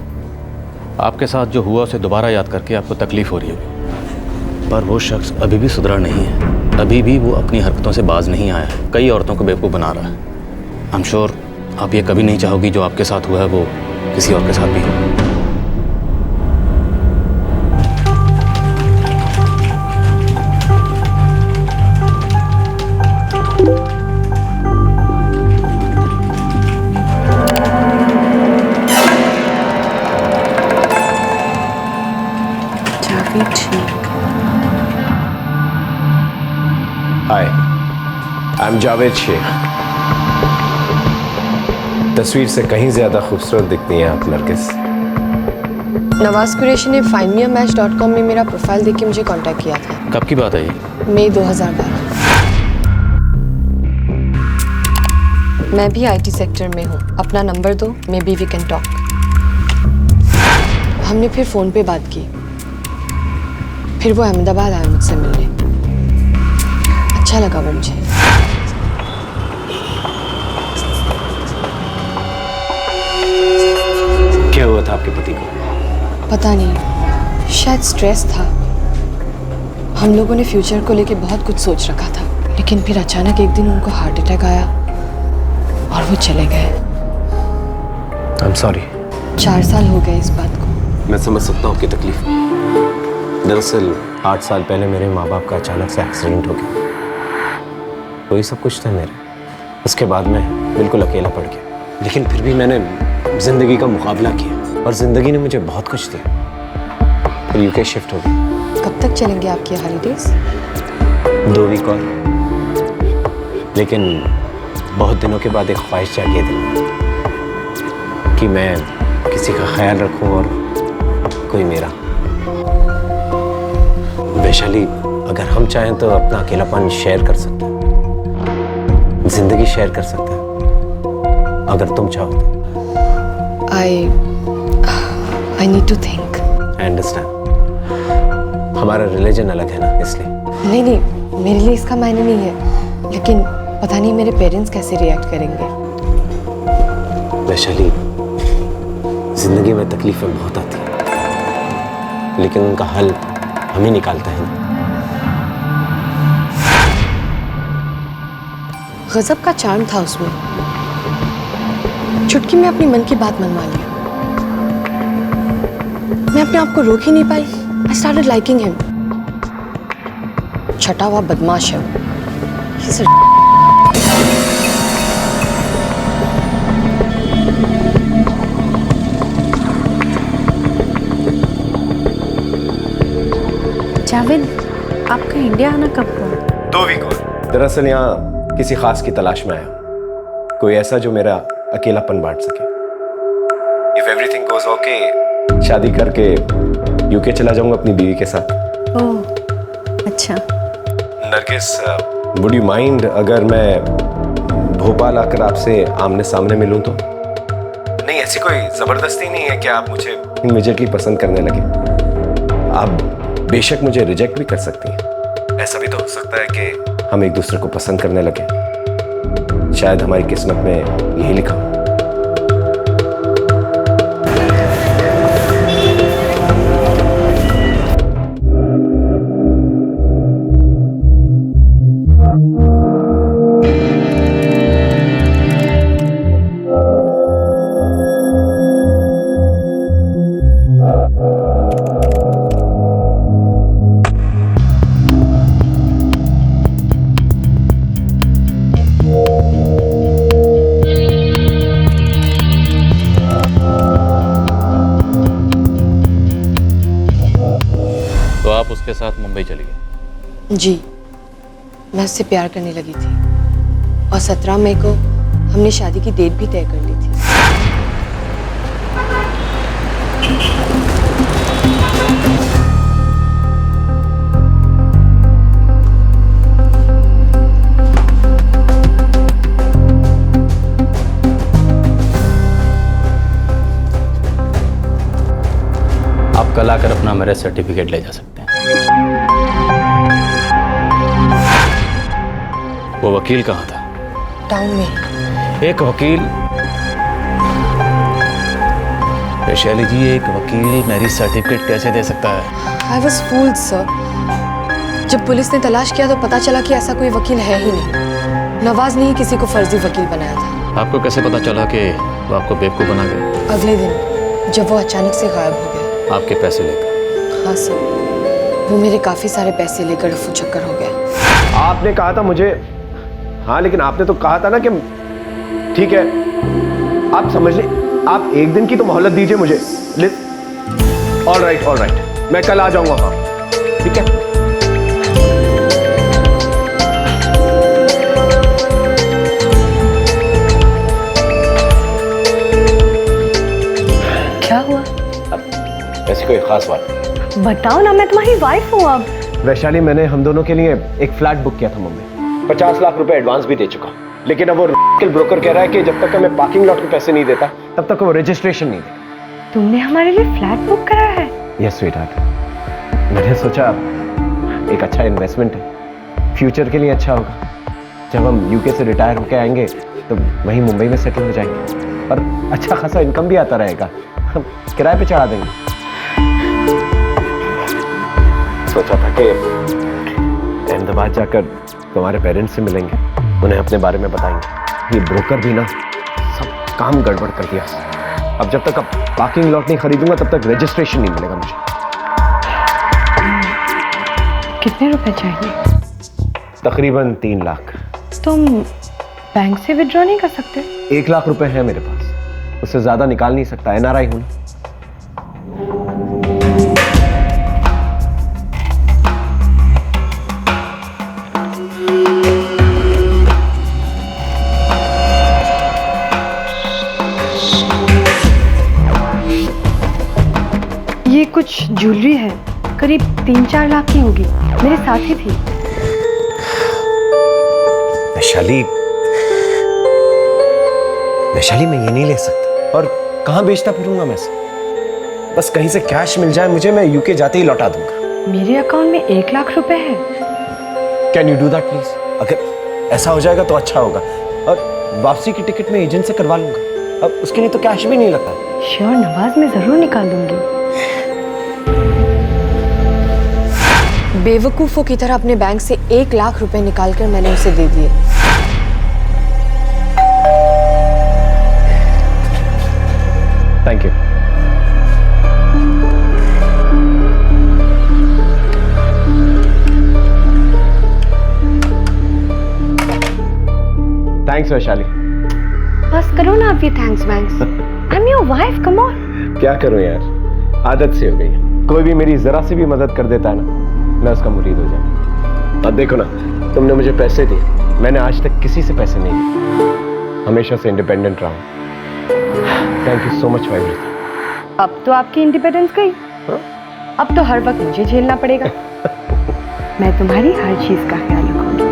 आपके साथ जो हुआ उसे दोबारा याद करके आपको तकलीफ हो रही होगी, पर वो शख्स अभी भी सुधरा नहीं है। अभी भी वो अपनी हरकतों से बाज नहीं आया है, कई औरतों को बेवकूफ़ बना रहा है। आई एम श्योर आप ये कभी नहीं चाहोगी जो आपके साथ हुआ है वो किसी और के साथ भी हो। हाय, आई एम जावेद शेख। तस्वीर से कहीं ज्यादा खूबसूरत दिखती हैं आप नरगिस। नवाज कुरैशी ने findmeamatch.com में मेरा प्रोफाइल देख के मुझे कांटेक्ट किया था। कब की बात है ये? मई 2012। मैं भी आईटी सेक्टर में हूँ। अपना नंबर दो, maybe we can talk. हमने फिर फ़ोन पे बात की। फिर वो अहमदाबाद आया मुझसे मिलने। अच्छा लगा वो मुझे। क्या हुआ था आपके पति को? पता नहीं, शायद स्ट्रेस था। हम लोगों ने फ्यूचर को लेके बहुत कुछ सोच रखा था, लेकिन फिर अचानक एक दिन उनको हार्ट अटैक आया और वो चले गए। I am sorry. 4 साल हो गए इस बात को। मैं समझ सकता हूँ आपकी तकलीफ। दरअसल 8 साल पहले मेरे माँ बाप का अचानक से एक्सीडेंट हो गया। वही सब कुछ था मेरे। उसके बाद मैं बिल्कुल अकेला पड़ गया, लेकिन फिर भी मैंने जिंदगी का मुकाबला किया और जिंदगी ने मुझे बहुत कुछ दिया। फिर यूके शिफ्ट हो गया। कब तक चलेंगे आपके हॉलीडेज? 2 वीक और। लेकिन बहुत दिनों के बाद एक ख्वाहिश जागी है दिल में कि मैं किसी का ख्याल रखूं और कोई मेरा। वैशाली, अगर हम चाहें तो अपना अकेलापन शेयर कर सकते हैं, जिंदगी शेयर कर सकते हैं, अगर तुम चाहो तो। I need to think. I understand. हमारा रिलीजन अलग है ना, इसलिए। नहीं, मेरे लिए इसका मायने नहीं है, लेकिन पता नहीं मेरे पेरेंट्स कैसे रिएक्ट करेंगे। वैशाली, जिंदगी में तकलीफें बहुत आती हैं, लेकिन उनका हल हम ही निकालते हैं। गजब का चार्म था उसमें। चुटकी में अपनी मन की बात मनवा ली। मैं अपने आप को रोक ही नहीं पाई। I started liking him. छटा हुआ बदमाश है वो। He's a जावेद, आपका इंडिया आना कब हुआ? 2 वीक और। दरअसल यहाँ किसी खास की तलाश में आया, कोई ऐसा जो मेरा अकेलापन बांट सके। If everything goes okay, शादी करके यूके चला जाऊंगा अपनी बीवी के साथ। ओह, अच्छा। नरगिस, वुड यू माइंड अगर मैं भोपाल आकर आपसे आमने सामने मिलूं तो? नहीं, ऐसी कोई जबरदस्ती नहीं है कि आप मुझे इमीडिएटली पसंद करने लगे। आप बेशक मुझे रिजेक्ट भी कर सकती हैं। ऐसा भी तो हो सकता है कि हम एक दूसरे को पसंद करने लगे। शायद हमारी किस्मत में यही लिखा हो। उसके साथ मुंबई चली गई? जी, मैं उससे प्यार करने लगी थी और 17 मई को हमने शादी की डेट भी तय कर ली थी। आप कल आकर अपना मैरिज सर्टिफिकेट ले जा सकते हैं। वो वकील कहाँ था? टाउन में। एक वकील? वैशाली जी, एक वकील मैरिज सर्टिफिकेट कैसे दे सकता है? I was fooled, sir. जब पुलिस ने तलाश किया तो पता चला कि ऐसा कोई वकील है ही नहीं। नवाज ने ही किसी को फर्जी वकील बनाया था। आपको कैसे पता चला कि वो आपको बेवकूफ़ बना गया? अगले दिन जब वो अचानक से गायब हो गया। आपके पैसे लेकर? हाँ सर, वो मेरे काफी सारे पैसे लेकर रफू चक्कर हो गया। आपने कहा था मुझे, हाँ लेकिन आपने तो कहा था ना कि ठीक है, आप समझ ले, आप एक दिन की तो मोहलत दीजिए मुझे। ऑल राइट, मैं कल आ जाऊंगा। हाँ ठीक है। क्या हुआ? ऐसी कोई खास बात? बताओ ना, मैं तुम्हारी वाइफ हूँ अब। वैशाली, मैंने हम दोनों के लिए एक फ्लैट बुक किया था मुंबई। 50 लाख रुपए एडवांस भी दे चुका, लेकिन अब वो ब्रोकर कह रहा है कि जब तक मैं पार्किंग लॉट के पैसे नहीं देता तब तक वो रजिस्ट्रेशन नहीं देगा। तुमने हमारे लिए फ्लैट बुक करा है? यस स्वीटहार्ट, मैंने सोचा एक अच्छा इन्वेस्टमेंट है, फ्यूचर के लिए अच्छा होगा। जब हम यूके से रिटायर होकर आएंगे तो वहीं मुंबई में सेटल हो जाएंगे और अच्छा खासा इनकम भी आता रहेगा, हम किराए पे चढ़ा देंगे। सोचा था कि अहमदाबाद जाकर तुम्हारे पेरेंट्स से मिलेंगे, उन्हें अपने बारे में बताएंगे, ये ब्रोकर भी ना सब काम गड़बड़ कर दिया। अब जब तक अब पार्किंग लॉट नहीं खरीदूंगा तब तक रजिस्ट्रेशन नहीं मिलेगा मुझे। कितने रुपए चाहिए? तकरीबन 3 लाख। तुम बैंक से विड्रॉ नहीं कर सकते? 1 लाख रुपए है मेरे पास, उससे ज्यादा निकाल नहीं सकता, एनआरआई हूं ना। ये कुछ ज्वेलरी है, करीब 3-4 लाख की होगी, मेरे साथ ही थी। वैशाली मैं ये नहीं ले सकता, और कहां बेचता फिरूंगा मैं इसे? बस कहीं से कैश मिल जाए मुझे, मैं यूके जाते ही लौटा दूंगा। मेरे अकाउंट में 1 लाख रुपए है। Can you do that please? अगर ऐसा हो जाएगा तो अच्छा होगा, और वापसी की टिकट मैं एजेंट से करवा लूंगा। अब उसके लिए तो कैश भी नहीं लगता। श्योर नवाज, मैं जरूर निकाल दूंगी। बेवकूफों की तरह अपने बैंक से 1 लाख रुपए निकालकर मैंने उसे दे दिए। Thank you. थैंक्स वैशाली। बस करो ना आप ये थैंक्स वैंक्स। I am your wife, come on. क्या करूं यार, आदत से हो गई है। कोई भी मेरी जरा सी भी मदद कर देता है ना, मैं उसका मुरीद हो जाता। अब देखो ना, तुमने मुझे पैसे दिए, मैंने आज तक किसी से पैसे नहीं लिए, हमेशा से इंडिपेंडेंट रहा हूं। Thank you so much for everything. अब तो आपकी इंडिपेंडेंस गई। अब तो हर वक्त मुझे झेलना पड़ेगा। मैं तुम्हारी हर चीज का ख्याल रखूंगी।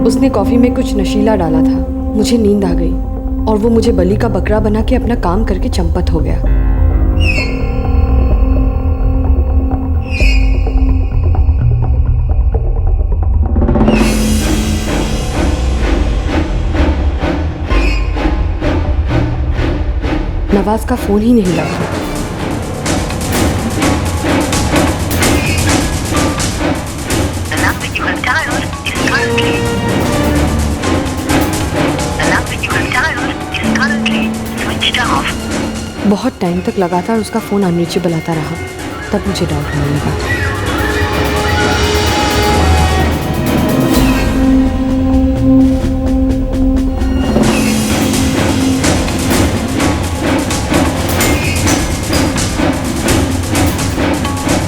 उसने कॉफी में कुछ नशीला डाला था, मुझे नींद आ गई और वो मुझे बलि का बकरा बना के अपना काम करके चंपत हो गया। नवाज का फोन ही नहीं लगा। बहुत टाइम तक लगातार उसका फोन अनरीचेबल आता रहा, तब मुझे डाउट होने लगा।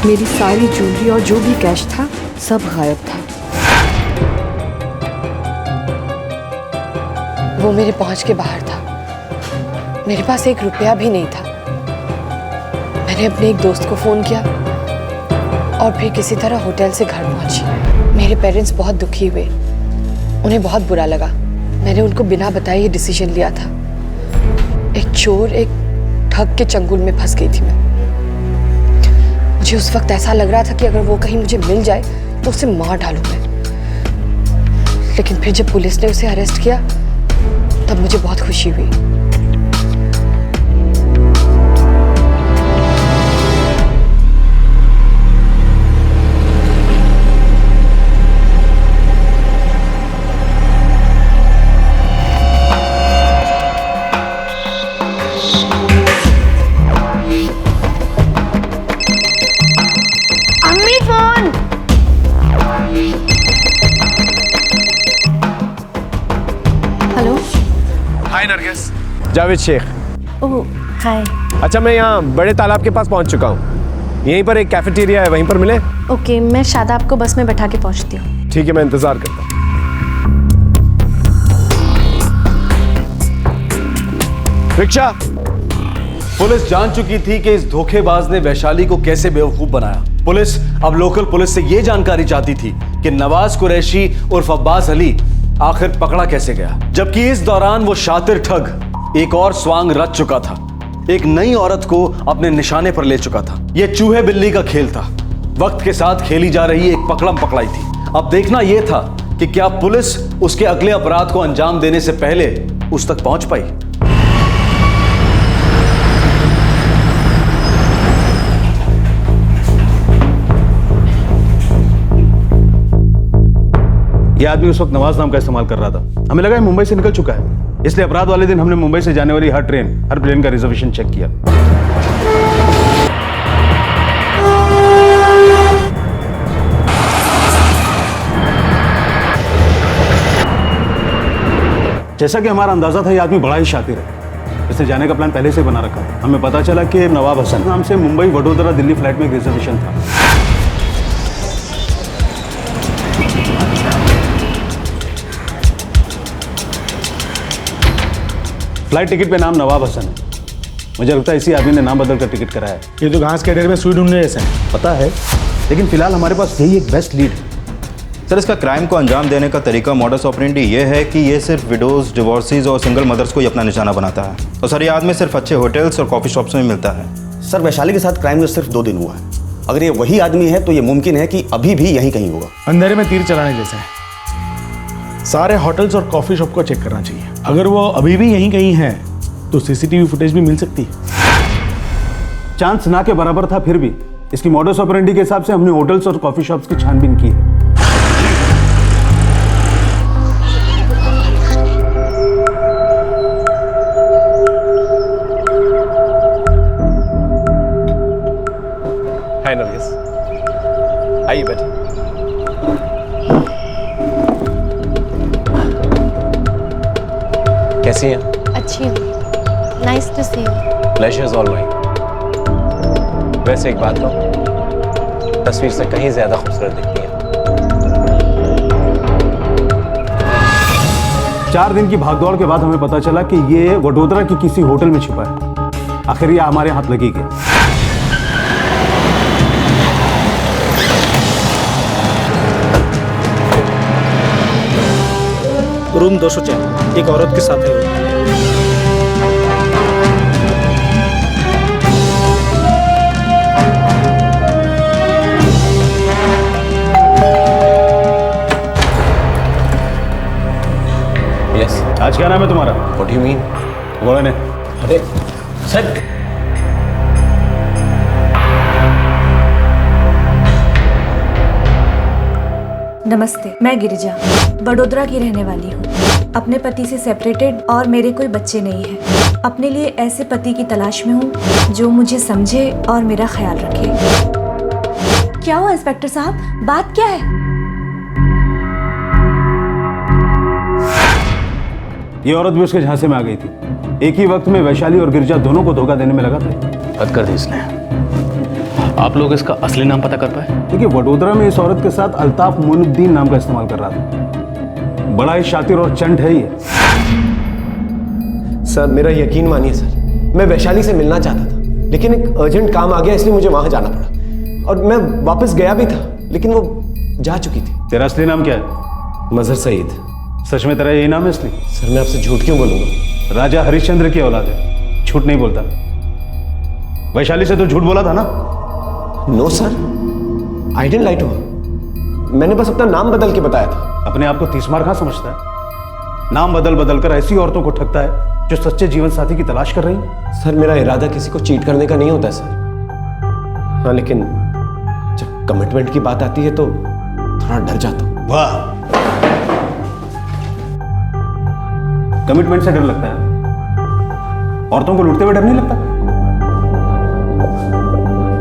मेरी सारी ज्वेलरी और जो भी कैश था सब गायब था। वो मेरे पहुंच के बाहर था। मेरे पास 1 रुपया भी नहीं था। मैंने अपने एक दोस्त को फोन किया और फिर किसी तरह होटल से घर पहुंची। मेरे पेरेंट्स बहुत दुखी हुए, उन्हें बहुत बुरा लगा। मैंने उनको बिना बताए ये डिसीजन लिया था। एक चोर, एक ठग के चंगुल में फंस गई थी मैं। मुझे उस वक्त ऐसा लग रहा था कि अगर वो कहीं मुझे मिल जाए तो उसे मार डालूं मैं। लेकिन फिर जब पुलिस ने उसे अरेस्ट किया तब मुझे बहुत खुशी हुई। जावेद शेख। ओह हाय। अच्छा, मैं यहाँ बड़े तालाब के पास पहुँच चुका हूँ। यहीं पर एक कैफेटेरिया है, वहीं पर मिले? ओके, मैं शादाब को बस में बैठा के पहुंचती हूँ। ठीक है, मैं इंतजार करता हूँ। रिक्शा। पुलिस जान चुकी थी कि इस धोखेबाज ने वैशाली को कैसे बेवकूफ बनाया। पुलिस अब लोकल पुलिस से यह जानकारी चाहती थी कि नवाज कुरैशी उर्फ अब्बास अली आखिर पकड़ा कैसे गया, जबकि इस दौरान वो शातिर ठग एक और स्वांग रच चुका था। एक नई औरत को अपने निशाने पर ले चुका था। यह चूहे बिल्ली का खेल था, वक्त के साथ खेली जा रही एक पकड़म पकड़ाई थी। अब देखना यह था कि क्या पुलिस उसके अगले अपराध को अंजाम देने से पहले उस तक पहुंच पाई। ये आदमी उस वक्त नवाज नाम का इस्तेमाल कर रहा था। हमें लगा ये मुंबई से निकल चुका है, इसलिए अपराध वाले दिन हमने मुंबई से जाने वाली हर प्लेन का रिजर्वेशन चेक किया। जैसा कि हमारा अंदाजा था, ये आदमी बड़ा ही शातिर है। इसने जाने का प्लान पहले से बना रखा था। हमें पता चला कि नवाब हसन नाम से मुंबई वडोदरा दिल्ली फ्लाइट में एक रिजर्वेशन था। फ्लाइट टिकट पे नाम नवाब हसन है। मुझे लगता है इसी आदमी ने नाम बदल कर टिकट कराया है। ये तो घास के ढेर में सुई ढूंढने जैसा है। पता है, लेकिन फिलहाल हमारे पास यही एक बेस्ट लीड है। सर, इसका क्राइम को अंजाम देने का तरीका, मॉडस ऑपरेंडी ये है कि ये सिर्फ विडोज, डिवोर्सीज और सिंगल मदर्स को ही अपना निशाना बनाता है। और सर, ये आदमी सिर्फ अच्छे होटल्स और कॉफ़ी शॉप्स में मिलता है। सर, वैशाली के साथ क्राइम में सिर्फ 2 दिन हुआ है। अगर ये वही आदमी है तो ये मुमकिन है कि अभी भी यहीं कहीं होगा। अंधेरे में तीर चलाने जैसा है। सारे होटल्स और कॉफी शॉप को चेक करना चाहिए। अगर वो अभी भी यहीं कहीं है तो सीसीटीवी फुटेज भी मिल सकती है। चांस ना के बराबर था, फिर भी इसकी मॉडस ऑपरेंडी के हिसाब से हमने होटल्स और कॉफी शॉप्स की छानबीन की है। हाय नरगिस, आइए बैठिए। कैसी हैं? अच्छी हूँ। Nice to see you. Pleasure is all mine. वैसे एक बात कहूं, तस्वीर से कहीं ज्यादा खूबसूरत दिखती है। 4 दिन की भागदौड़ के बाद हमें पता चला कि ये वडोदरा की किसी होटल में छुपा है। आखिर ये हमारे हाथ लगी गया। रूम 204, एक औरत के साथ है वो। यस। आज क्या नाम है तुम्हारा? What do you mean? बोला ने। अरे सर, नमस्ते, मैं गिरिजा बड़ोदरा की रहने वाली हूँ। अपने पति से सेपरेटेड और मेरे कोई बच्चे नहीं हैं। अपने लिए ऐसे पति की तलाश में हूँ जो मुझे समझे और मेरा ख्याल रखे। क्या हुआ इंस्पेक्टर साहब, बात क्या है? ये औरत भी उसके झांसे में आ गई थी। एक ही वक्त में वैशाली और गिरिजा दोनों को धोखा देने में लगा था। हद कर दी इसने। आप लोग इसका असली नाम पता कर पाए? देखिए, वडोदरा में इस औरत के साथ अल्ताफ मोइनुद्दीन नाम का इस्तेमाल कर रहा था। बड़ा ही शातिर और चंट है ये। सर, मेरा यकीन मानिए सर, मैं वैशाली से मिलना चाहता था, लेकिन एक अर्जेंट काम आ गया, इसलिए मुझे वहां जाना पड़ा। और मैं वापस गया भी था, लेकिन वो जा चुकी थी। तेरा असली नाम क्या है? मजहर सईद। सच में तेरा यही नाम है असली? सर, मैं आपसे झूठ क्यों बोलूंगा? राजा हरिश्चंद्र की औलाद है, झूठ नहीं बोलता। वैशाली से तो झूठ बोला था ना? No sir, I didn't lie to her. मैंने बस अपना नाम बदल के बताया था। अपने आप को 30 मार कहां समझता है? नाम बदल बदल कर ऐसी औरतों को ठगता है जो सच्चे जीवन साथी की तलाश कर रही है। सर, मेरा इरादा किसी को चीट करने का नहीं होता सर। हाँ, लेकिन जब कमिटमेंट की बात आती है तो थोड़ा डर जाता हूं। वाह, कमिटमेंट से डर लगता है? औरतों को लूटते हुए डर नहीं लगता?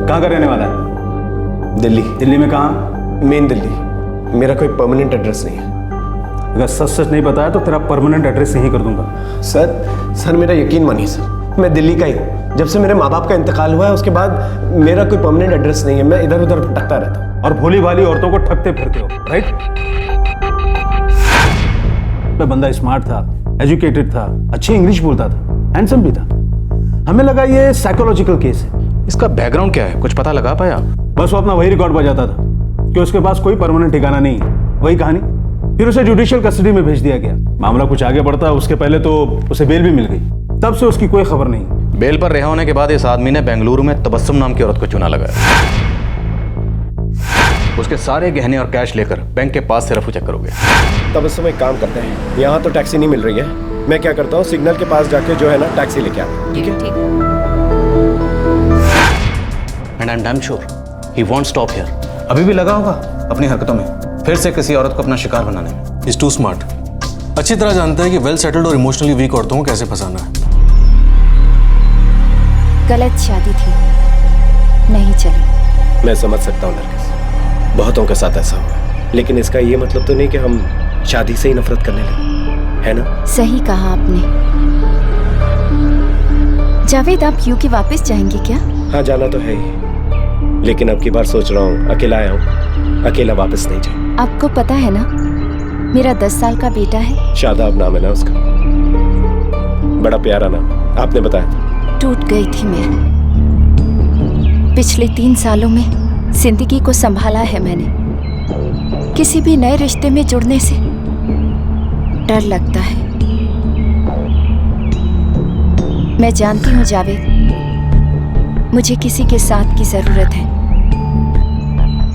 कहां का रहने वाला है? दिल्ली। दिल्ली में कहां? मेन दिल्ली। मेरा कोई परमानेंट एड्रेस नहीं है। अगर सच सच नहीं बताया तो तेरा परमानेंट एड्रेस यहीं कर दूंगा। सर मेरा यकीन मानिए सर, मैं दिल्ली का ही हूँ। जब से मेरे माँ बाप का इंतकाल हुआ है उसके बाद मेरा कोई परमानेंट एड्रेस नहीं है। मैं इधर उधर भटकता रहता हूँ। और भोली भाली औरतों को ठगते फिरते हो, राइट? मैं बंदा स्मार्ट था, एजुकेटेड था, अच्छी इंग्लिश बोलता था, हैंडसम भी था। हमें लगा ये साइकोलॉजिकल केस है। इसका बैकग्राउंड क्या है, कुछ पता लगा पाया? बस वो अपना वही रिकॉर्ड बजाता था कि उसके पास कोई परमानेंट ठिकाना नहीं है, वही कहानी। फिर उसे जुडिशियल कस्टडी में भेज दिया गया। मामला कुछ आगे बढ़ता, उसके पहले तो उसे बेल भी मिल गई। तब से उसकी कोई खबर नहीं। बेल पर रिहा होने के बाद इस आदमी ने बेंगलुरु में तबस्सुम नाम की औरत को चुना लगाया। उसके सारे गहने और कैश लेकर बैंक के पास से रफू चेक करोगे। तबस्सुम एक काम करते हैं, यहाँ तो टैक्सी नहीं मिल रही है, मैं क्या करता हूँ सिग्नल के पास जाके जो है ना टैक्सी लेके आता हूँ। ठीक है? And I am damn sure he won't stop here. अभी भी लगा होगा अपनी हरकतों में। फिर से किसी औरत को अपना शिकार बनाने में। Is too smart. अच्छी तरह जानता है कि वेल सेटल्ड और इमोशनली वीक औरतों को कैसे फंसाना है। गलत शादी थी, नहीं चली। मैं समझ सकता हूँ नरगिस, बहुतों के साथ ऐसा हुआ है, लेकिन इसका ये मतलब तो नहीं कि हम शादी से ही नफरत करने लगे, है ना? सही कहा आपने। जावेद, आप यूके वापस जाएंगे क्या? हाँ, जाना तो है ही, लेकिन अब की बार सोच रहा हूँ अकेला आया हूँ, अकेला वापस नहीं जाऊँ। आपको पता है ना, मेरा 10 साल का बेटा है। शादाब नाम है ना उसका, बड़ा प्यारा नाम, आपने बताया था। टूट गई थी मैं। पिछले 3 सालों में जिंदगी को संभाला है मैंने। किसी भी नए रिश्ते में जुड़ने से डर लगता है। मैं जानती हूँ जावेद, मुझे किसी के साथ की जरूरत है,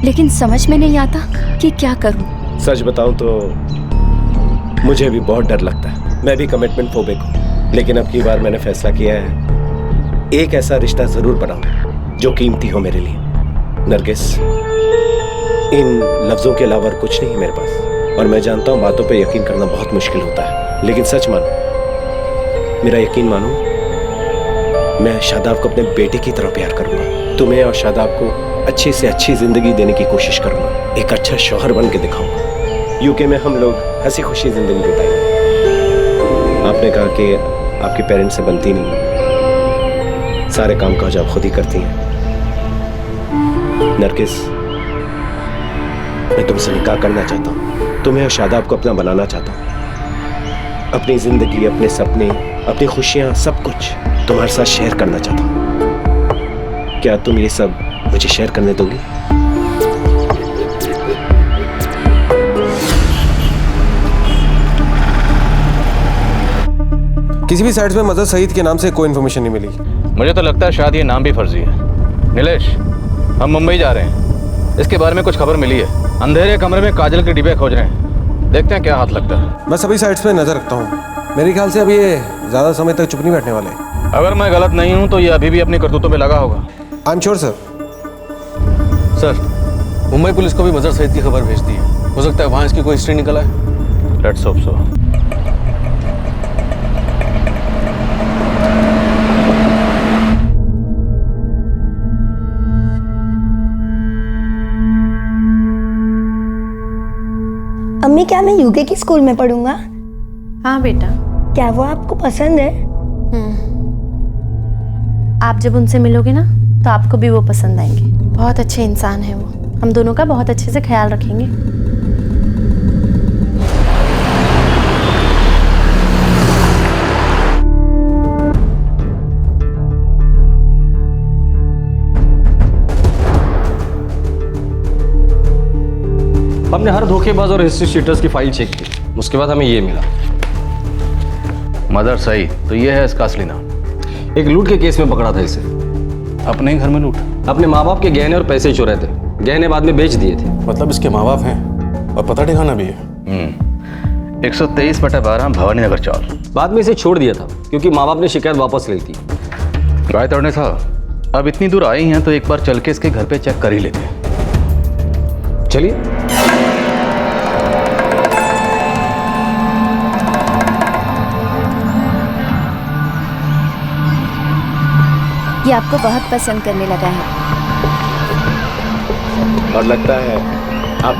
लेकिन समझ में नहीं आता कि क्या करूं। सच बताऊं तो मुझे भी बहुत डर लगता है। मैं भी कमिटमेंट फोबिक हूं, लेकिन अब की बार मैंने फैसला किया है एक ऐसा रिश्ता जरूर बनाऊं जो कीमती हो मेरे लिए। नरगिस, इन लफ्जों के अलावा कुछ नहीं है मेरे पास, और मैं जानता हूं बातों पे यकीन करना बहुत मुश्किल होता है, लेकिन सच मानो, मेरा यकीन मानो, मैं शादाब को अपने बेटे की तरह प्यार करूंगा। तुम्हें और शादाब को अच्छी से अच्छी जिंदगी देने की कोशिश करूंगा, एक अच्छा शौहर बन के दिखाऊंगा। यूके में हम लोग हंसी खुशी जिंदगी बिताएंगे। आपने कहा कि आपके पेरेंट्स से बनती नहीं, सारे काम काज आप खुद ही करती हैं। नरगिस, मैं तुमसे निकाह करना चाहता हूँ, तुम्हें और शादाब को अपना बनाना चाहता हूँ। अपनी जिंदगी, अपने सपने, अपनी खुशियाँ, सब कुछ तुम्हारे साथ शेयर करना चाहता हूँ। क्या तुम ये सब मुझे शेयर करने दोगी? किसी भी साइट्स में मदर सईद के नाम से कोई इन्फॉर्मेशन नहीं मिली। मुझे तो लगता है शायद ये नाम भी फर्जी है। नीलेश, हम मुंबई जा रहे हैं, इसके बारे में कुछ खबर मिली है। अंधेरे कमरे में काजल के डिब्बे खोज रहे हैं, देखते हैं क्या हाथ लगता है। मैं सभी साइट्स पे नजर रखता हूँ। मेरे ख्याल से अब ये ज्यादा समय तक चुप नहीं बैठने वाले। अगर मैं गलत नहीं हूँ तो ये अभी भी अपनी करतूतों में लगा होगा। I am sure sir. Sir, Mumbai police को भी मजहर सईद की खबर भेज दी है। हो सकता है वहाँ इसकी कोई हिस्ट्री निकला है। Let's hope so. अम्मी, क्या मैं यूके की स्कूल में पढ़ूंगा? हाँ बेटा। क्या वो आपको पसंद है? आप जब उनसे मिलोगे ना तो आपको भी वो पसंद आएंगे। बहुत अच्छे इंसान है वो, हम दोनों का बहुत अच्छे से ख्याल रखेंगे। हमने हर धोखेबाज और हिस्ट्री शीटर्स की फाइल चेक की, उसके बाद हमें ये मिला। मदर सही, तो ये है इसका असली नाम। एक लूट के केस में पकड़ा था इसे। अपने ही घर में लूट? अपने माँ बाप के गहने और पैसे चुराए थे, गहने बाद में बेच दिए थे। मतलब इसके माँ बाप हैं और पता ठिकाना भी है। 123/12 भवानी नगर चौर। बाद में इसे छोड़ दिया था क्योंकि माँ बाप ने शिकायत वापस ली थी। गायतोड़ने साहब, अब इतनी दूर आई हैं तो एक बार चल के इसके घर पे चेक कर ही लेते हैं। चलिए। ये आपको बहुत पसंद करने लगा है। और लगता है आप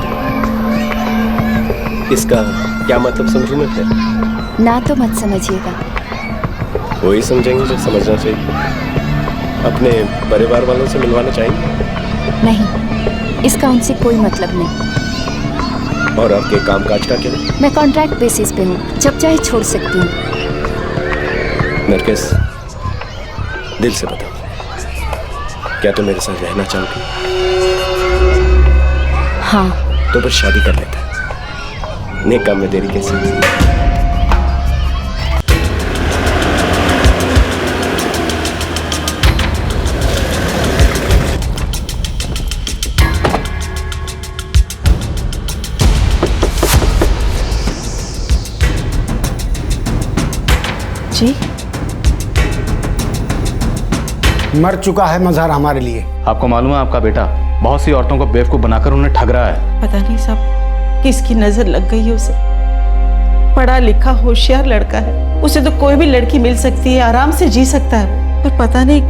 इसका क्या मतलब समझूं मैं फिर? ना तो मत समझिएगा। वही समझेंगे जो समझना चाहिए। अपने परिवार वालों से मिलवाना चाहेंगे? नहीं, इसका उनसे कोई मतलब नहीं। और आपके कामकाज का क्या? मैं कॉन्ट्रैक्ट बेसिस पे हूँ, जब चाहे छोड़ सकती हूँ। नरगिस, दिल से बताओ, क्या तुम मेरे साथ रहना चाहोगी? हाँ। तो फिर शादी कर लेते हैं। नेक काम में देरी कैसे? जी? मर चुका है मजहर हमारे लिए। आपको मालूम है आपका बेटा बहुत सी औरतों को बेवकूफ बनाकर उन्हें ठग रहा है। पता नहीं सब किसकी नजर लग गई है उसे। पढ़ा लिखा होशियार लड़का है, उसे तो कोई भी लड़की मिल सकती है, आराम से जी सकता है, पर पता नहीं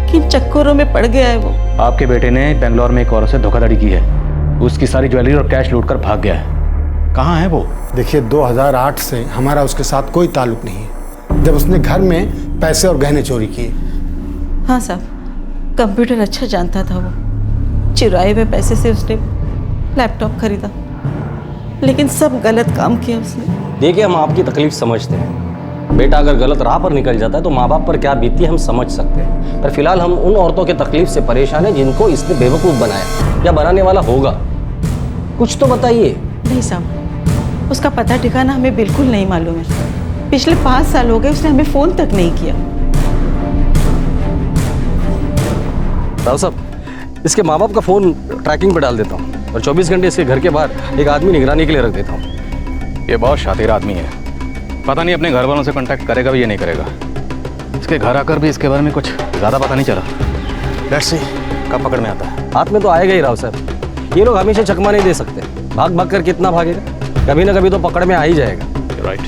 किन चक्करों में पड़ गया है वो। आपके बेटे ने बेंगलोर में एक औरत से धोखाधड़ी की है, उसकी सारी ज्वेलरी और कैश लूट कर भाग गया है। कहाँ है वो? देखिए 2008 से हमारा उसके साथ कोई ताल्लुक नहीं है, जब उसने घर में पैसे और गहने चोरी किए। हाँ साहब, कंप्यूटर अच्छा जानता था वो, चुराए हुए पैसे से उसने लैपटॉप खरीदा, लेकिन सब गलत काम किया उसने। देखिए हम आपकी तकलीफ समझते हैं, बेटा अगर गलत राह पर निकल जाता है तो माँ बाप पर क्या बीतती है हम समझ सकते हैं, पर फिलहाल हम उन औरतों की तकलीफ से परेशान हैं जिनको इसने बेवकूफ़ बनाया या बनाने वाला होगा। कुछ तो बताइए। नहीं साहब, उसका पता ठिकाना हमें बिल्कुल नहीं मालूम है। पिछले 5 साल हो गए उसने हमें फ़ोन तक नहीं किया। राव साहब, इसके माँ बाप का फ़ोन ट्रैकिंग पर डाल देता हूँ और 24 घंटे इसके घर के बाहर एक आदमी निगरानी के लिए रख देता हूँ। ये बहुत शातिर आदमी है, पता नहीं अपने घर वालों से कांटेक्ट करेगा भी या नहीं करेगा। इसके घर आकर भी इसके बारे में कुछ ज़्यादा पता नहीं चला। लेट्स सी कब पकड़ में आता है। हाथ में तो आएगा ही राव साहब, ये लोग हमेशा चकमा नहीं दे सकते, भाग भाग कर कितना भागेगा, कभी ना कभी तो पकड़ में आ ही जाएगा। राइट।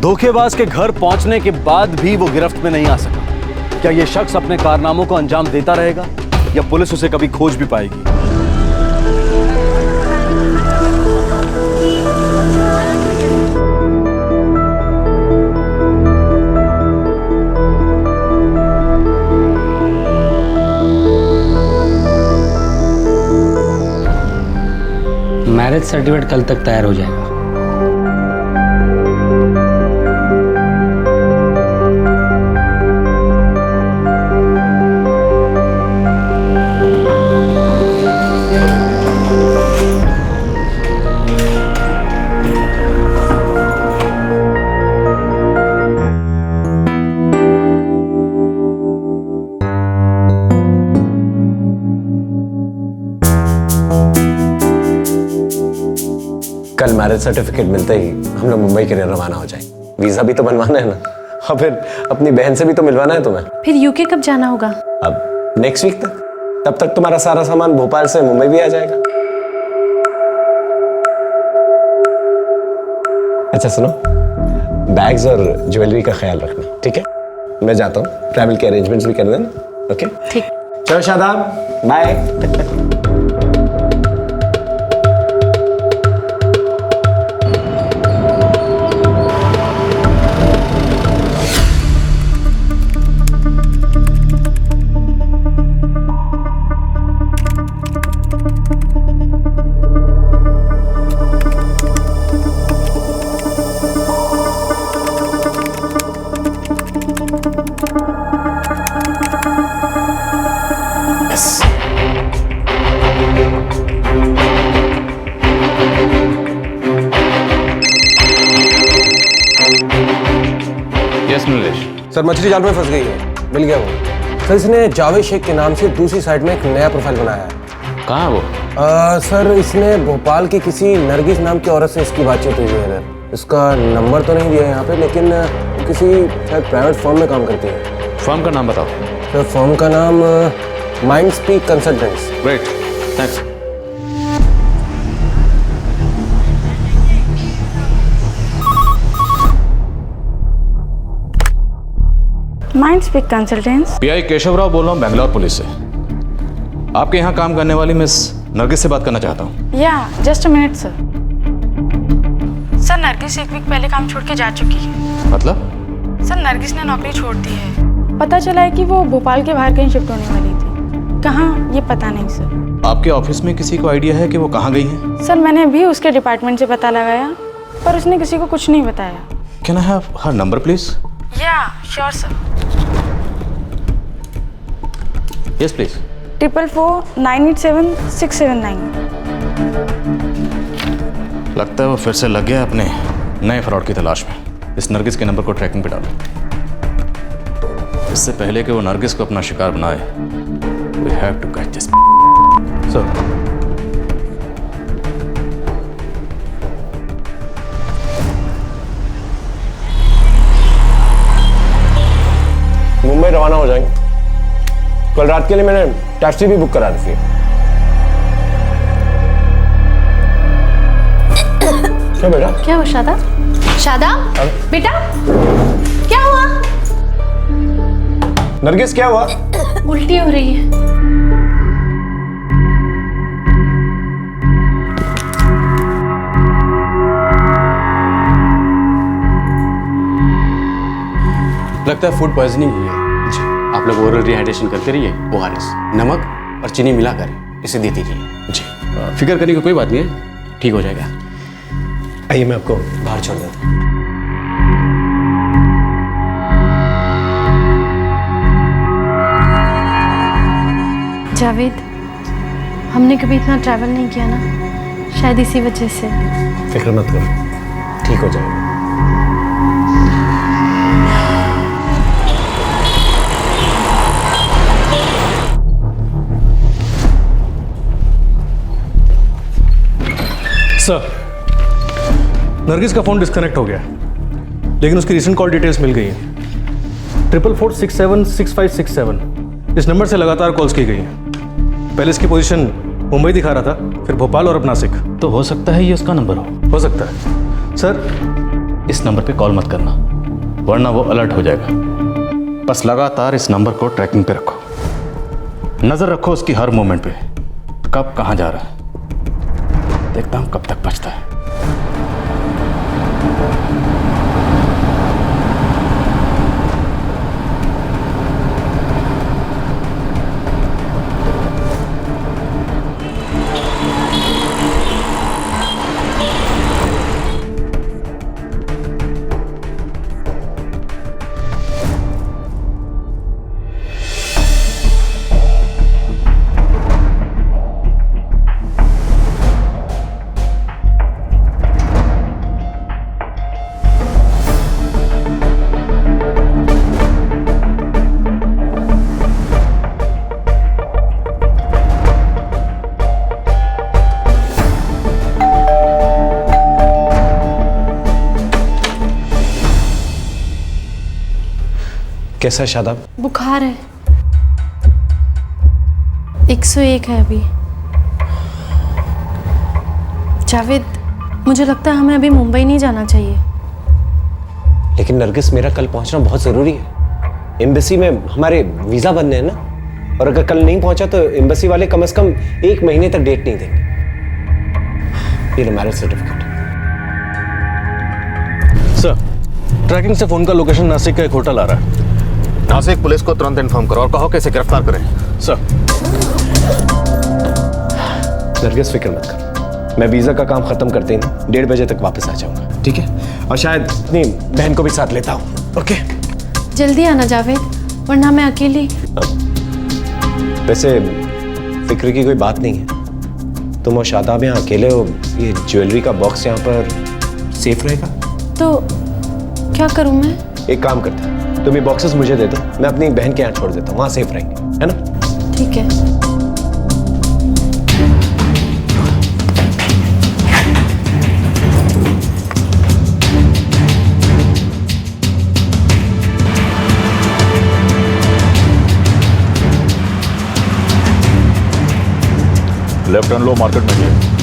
धोखेबाज के घर पहुंचने के बाद भी वो गिरफ्त में नहीं आ सका। क्या ये शख्स अपने कारनामों को अंजाम देता रहेगा या पुलिस उसे कभी खोज भी पाएगी? मैरिज सर्टिफिकेट कल तक तैयार हो जाएगा। कल मैरिज सर्टिफिकेट मिलते ही हम लोग मुंबई के लिए रवाना हो जाएंगे। वीजा भी तो बनवाना है ना, और फिर अपनी बहन से भी तो मिलवाना है तुम्हें। फिर यूके कब जाना होगा? अब नेक्स्ट वीक तक। तब तक तुम्हारा सारा सामान भोपाल से मुंबई भी आ जाएगा। अच्छा सुनो, बैग्स और ज्वेलरी का ख्याल रखना, ठीक है? मैं जाता हूँ, ट्रैवल के अरेंजमेंट्स भी कर देना। ओके ठीक। चलो शादाब, बाय। सर मछली जाल में फंस गई है, मिल गया वो। सर इसने जावेद शेख के नाम से दूसरी साइट में एक नया प्रोफाइल बनाया है। कहाँ है वो? सर इसने भोपाल की किसी नरगिस नाम की औरत से इसकी बातचीत हुई है इधर। इसका नंबर तो नहीं दिया यहाँ पे, लेकिन किसी शायद प्राइवेट फर्म में काम करती है। फर्म का नाम बताओ। सर फर्म का नाम mind speak consultants. Great, thanks. Mind speak consultants. Pi Keshavrao बोल रहा हूँ बेंगलोर पुलिस से। आपके यहाँ काम करने वाली मिस नरगिस से बात करना चाहता हूँ। या just a minute sir. Sir Nargis एक वीक पहले काम छोड़ के जा चुकी है। मतलब? सर नरगिस ने नौकरी छोड़ दी है। पता चला है कि वो भोपाल के बाहर कहीं शिफ्ट होने वाली थी, कहाँ ये पता नहीं सर। आपके ऑफिस में किसी को आइडिया है कि वो कहाँ गई है? सर मैंने भी उसके डिपार्टमेंट से पता लगाया, पर उसने किसी को कुछ नहीं बताया। Can I have her number please? या श्योर सर। Yes please. 444-987-679। लगता है वो फिर से लग गया अपने नए फ्रॉड की तलाश में। इस नरगिस के नंबर को ट्रैकिंग पे डालो। इससे पहले कि वो नरगिस को अपना शिकार बनाए, we have to catch this. Sir Mumbai रवाना हो जाएंगे। कल रात के लिए मैंने टैक्सी भी बुक करा रखी है। क्या बेटा? क्या हुआ शादाब? शादाब बेटा क्या हुआ? नरगिस क्या हुआ? उल्टी हो रही है। लगता है फूड पॉइजनिंग हुई है जी। आप लोग ओरल रिहाइड्रेशन करते रहिए, ORS नमक और चीनी मिलाकर इसे देती रहिए जी। फिक्र करने की कोई बात नहीं है, ठीक हो जाएगा। आइए मैं आपको बाहर छोड़ देता हूँ। जावेद, हमने कभी इतना ट्रैवल नहीं किया ना, शायद इसी वजह से। फिक्र मत करो, ठीक हो जाएगा। सर, नरगिस का फ़ोन डिस्कनेक्ट हो गया, लेकिन उसकी रिसेंट कॉल डिटेल्स मिल गई हैं। 44476567 इस नंबर से लगातार कॉल्स की गई हैं। पहले इसकी पोजीशन मुंबई दिखा रहा था, फिर भोपाल और अब नासिक। तो हो सकता है ये उसका नंबर हो सकता है सर। इस नंबर पे कॉल मत करना, वरना वो अलर्ट हो जाएगा। बस लगातार इस नंबर को ट्रैकिंग पे रखो, नजर रखो उसकी हर मोमेंट पे, कब कहाँ जा रहा है। देखता हूँ कब तक बचता है। कैसा है शादाब? बुखार है, 101 है अभी। जावेद, मुझे लगता है हमें अभी मुंबई नहीं जाना चाहिए। लेकिन नरगिस, मेरा कल पहुंचना बहुत ज़रूरी है। एम्बेसी में हमारे वीज़ा बनने हैं ना, और अगर कल नहीं पहुंचा तो एम्बेसी वाले कम से कम 1 महीने तक डेट नहीं देंगे। ये मैरिज सर्टिफिकेट। सर, ट्रैकिंग से फ़ोन का लोकेशन नासिक का एक होटल आ रहा है। नासिक पुलिस को तुरंत इन्फॉर्म करो और कहो कि इसे गिरफ्तार करें। सर। नरगिस, फिक्र मत कर, मैं वीज़ा का काम ख़त्म करते ही 1:30 बजे तक वापस आ जाऊंगा, ठीक है? और शायद अपनी बहन को भी साथ लेता हूँ। ओके, जल्दी आना जावेद, वरना मैं अकेली। वैसे फिक्र की कोई बात नहीं है। तुम और शादाब यहाँ अकेले हो, ये ज्वेलरी का बॉक्स यहाँ पर सेफ रहेगा। तो क्या करूँ मैं? एक काम करता है, तुम ये बॉक्सेस मुझे दे दो, मैं अपनी बहन के यहाँ छोड़ देता हूँ, वहाँ सेफ रहेंगे, है ना? ठीक है। लेफ्ट टर्न लो, मार्केट में है।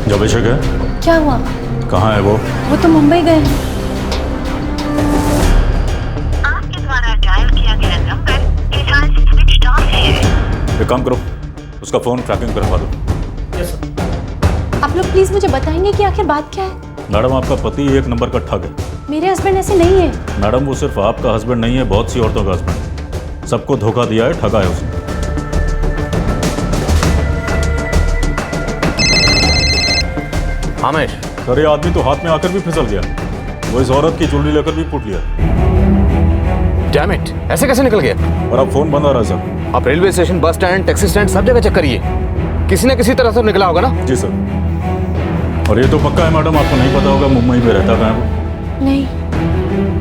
जो अभिषेक है, क्या हुआ? कहाँ है वो? वो तो मुंबई गए हैं। आपके द्वारा डायल किया गया नंबर फिलहाल स्विच ऑफ है। एक काम करो, उसका फोन ट्रैकिंग पे रखवा दो। आप लोग प्लीज मुझे बताएंगे कि आखिर बात क्या है? मैडम, आपका पति एक नंबर का ठग है। मेरे हस्बैंड ऐसे नहीं है। मैडम, वो सिर्फ आपका हस्बैंड नहीं है, बहुत सी औरतों का हस्बैंड। सबको धोखा दिया है, ठगा है उसने। हामेश, सर, ये आदमी तो हाथ में आकर भी फिसल गया। वो इस औरत की ज्वेलरी लेकर भी फूट लिया। डैम इट, ऐसे कैसे निकल गया? और अब फोन बंद हो रहा है सर। आप railway station, bus stand, taxi stand सब जगह चेक करिए, किसी न किसी तरह से निकला होगा ना। जी सर। और ये तो पक्का है मैडम, आपको नहीं पता होगा मुंबई में रहता है वो। नहीं,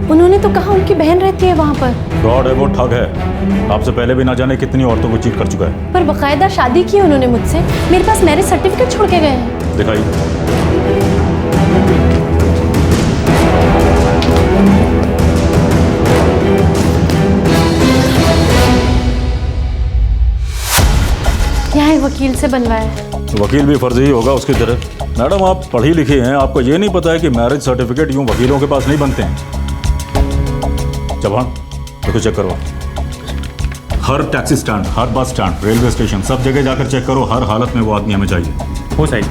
उन्होंने तो कहा उनकी बहन रहती है वहाँ पर। फ्रॉड है वो, ठग है। आपसे पहले भी ना जाने कितनी औरतों को चीट कर चुका है। पर बकायदा शादी की उन्होंने मुझसे, मेरे पास मैरिज सर्टिफिकेट छोड़ के गए हैं। दिखाइए। यहाँ एक वकील से बनवाया है। वकील भी फर्जी ही होगा उसकी तरह। मैडम आप पढ़ी लिखी हैं, आपको ये नहीं पता है कि मैरिज सर्टिफिकेट यूं वकीलों के पास नहीं बनते हैं। जवान देखो, चेक करो। हर टैक्सी स्टैंड, हर बस स्टैंड, रेलवे स्टेशन, सब जगह जाकर चेक करो। हर हालत में वो आदमी हमें चाहिए। हो सही।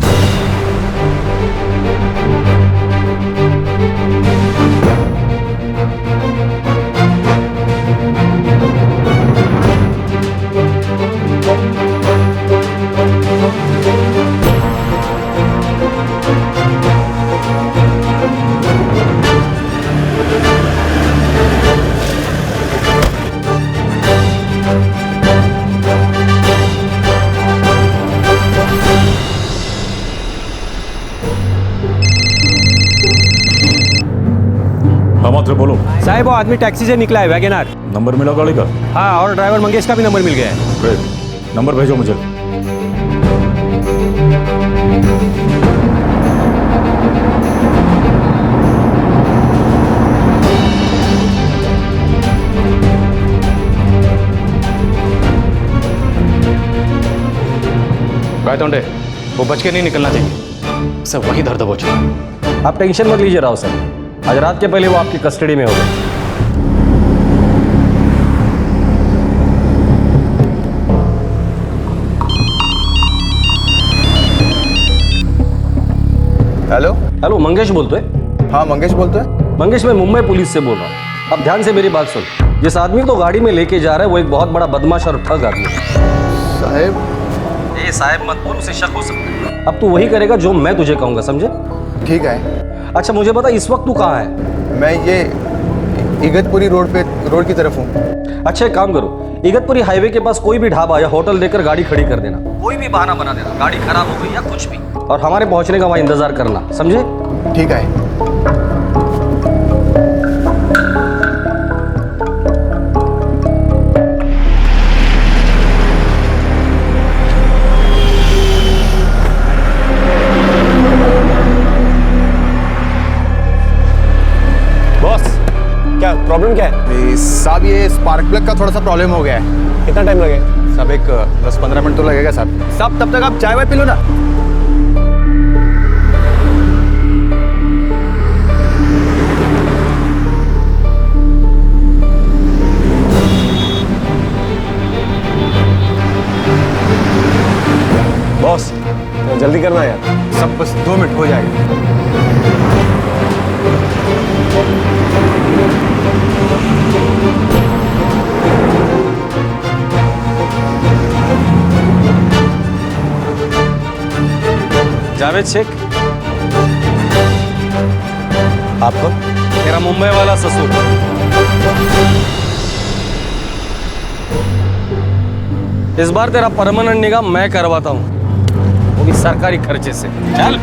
बोलो साहब, वो आदमी टैक्सी से निकला है, वैगनआर। नंबर मिला गाड़ी का? हाँ, और ड्राइवर मंगेश का भी नंबर मिल गया है। ग्रेट, नंबर भेजो मुझे। गायतोंडे, वो बच के नहीं निकलना चाहिए, सब वहीं धर दबोचे। आप टेंशन मत लीजिए राव सर, आज रात के पहले वो आपकी कस्टडी में होगा। हेलो हेलो, मंगेश बोलते हैं? हाँ मंगेश बोलते हैं। मंगेश, मैं मुंबई पुलिस से बोल रहा हूँ। अब ध्यान से मेरी बात सुन। जिस आदमी को गाड़ी में लेके जा रहा है वो एक बहुत बड़ा बदमाश और ठग आदमी है। साहब, ये साहब मत बोल, उसे शक हो सकता है। अब तू वही करेगा जो मैं तुझे कहूंगा, समझे? ठीक है। अच्छा मुझे बता, इस वक्त तू कहाँ है? मैं ये इगतपुरी रोड की तरफ हूँ। अच्छा एक काम करो, इगतपुरी हाईवे के पास कोई भी ढाबा या होटल देकर गाड़ी खड़ी कर देना। कोई भी बहाना बना देना, गाड़ी खराब हो गई या कुछ भी, और हमारे पहुंचने का वहां इंतजार करना, समझे? ठीक है। क्या प्रॉब्लम क्या है? साहब ये स्पार्क प्लग का थोड़ा सा प्रॉब्लम हो गया है। कितना टाइम लगेगा? साहब एक 10-15 मिनट तो लगेगा साहब। साहब तब तक आप चाय वाय पी लो ना। बॉस जल्दी करना यार। सब बस 2 मिनट हो जाएगा। जावेद शेख, आपको? मेरा मुंबई वाला ससुर। इस बार तेरा परमानेंट निगाह मैं करवाता हूं, वो भी सरकारी खर्चे से। चल।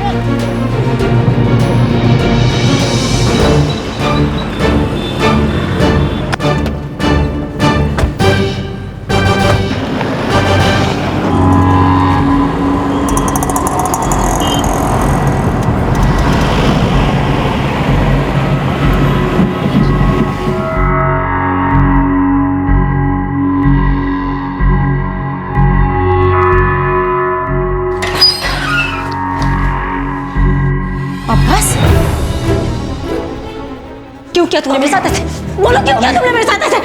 क्यों किया तुमने मेरे साथ ऐसे? बोलो क्यों किया तुमने मेरे साथ ऐसे?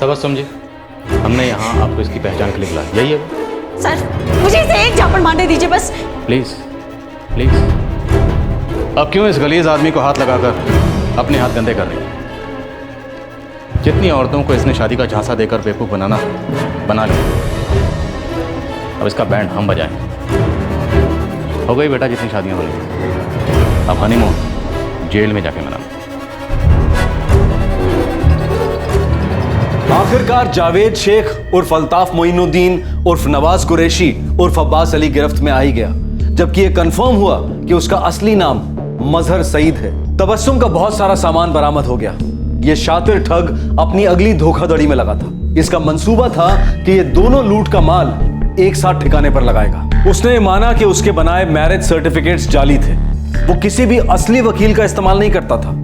तबस्सुम जी, हमने यहाँ आपको इसकी पहचान के लिए बुलाया, यही है वो? सर मुझे इसे एक झापड़ मारने दीजिए बस। Please please. अब क्यों इस गलीज आदमी को हाथ लगाकर अपने हाथ गंदे कर रही है? जितनी औरतों को इसने शादी का झांसा देकर बेवकूफ बनाना बना लिया, अब इसका बैंड हम बजाएं। हो गई बेटा जितनी शादियां होनी, अब हनीमून जेल में जाके मनाओ। आखिरकार जावेद शेख उर्फ अल्ताफ मोइनुद्दीन उर्फ नवाज कुरैशी उर्फ अब्बास अली गिरफ्त में आ ही गया, जबकि यह कंफर्म हुआ कि उसका असली नाम मजहर सईद है। तबस्सुम का बहुत सारा सामान बरामद हो गया। यह शातिर ठग अपनी अगली धोखाधड़ी में लगा था। इसका मंसूबा था कि ये दोनों लूट का माल एक साथ ठिकाने पर लगाएगा। उसने माना कि उसके बनाए मैरिज सर्टिफिकेट्स जाली थे। वो किसी भी असली वकील का इस्तेमाल नहीं करता था,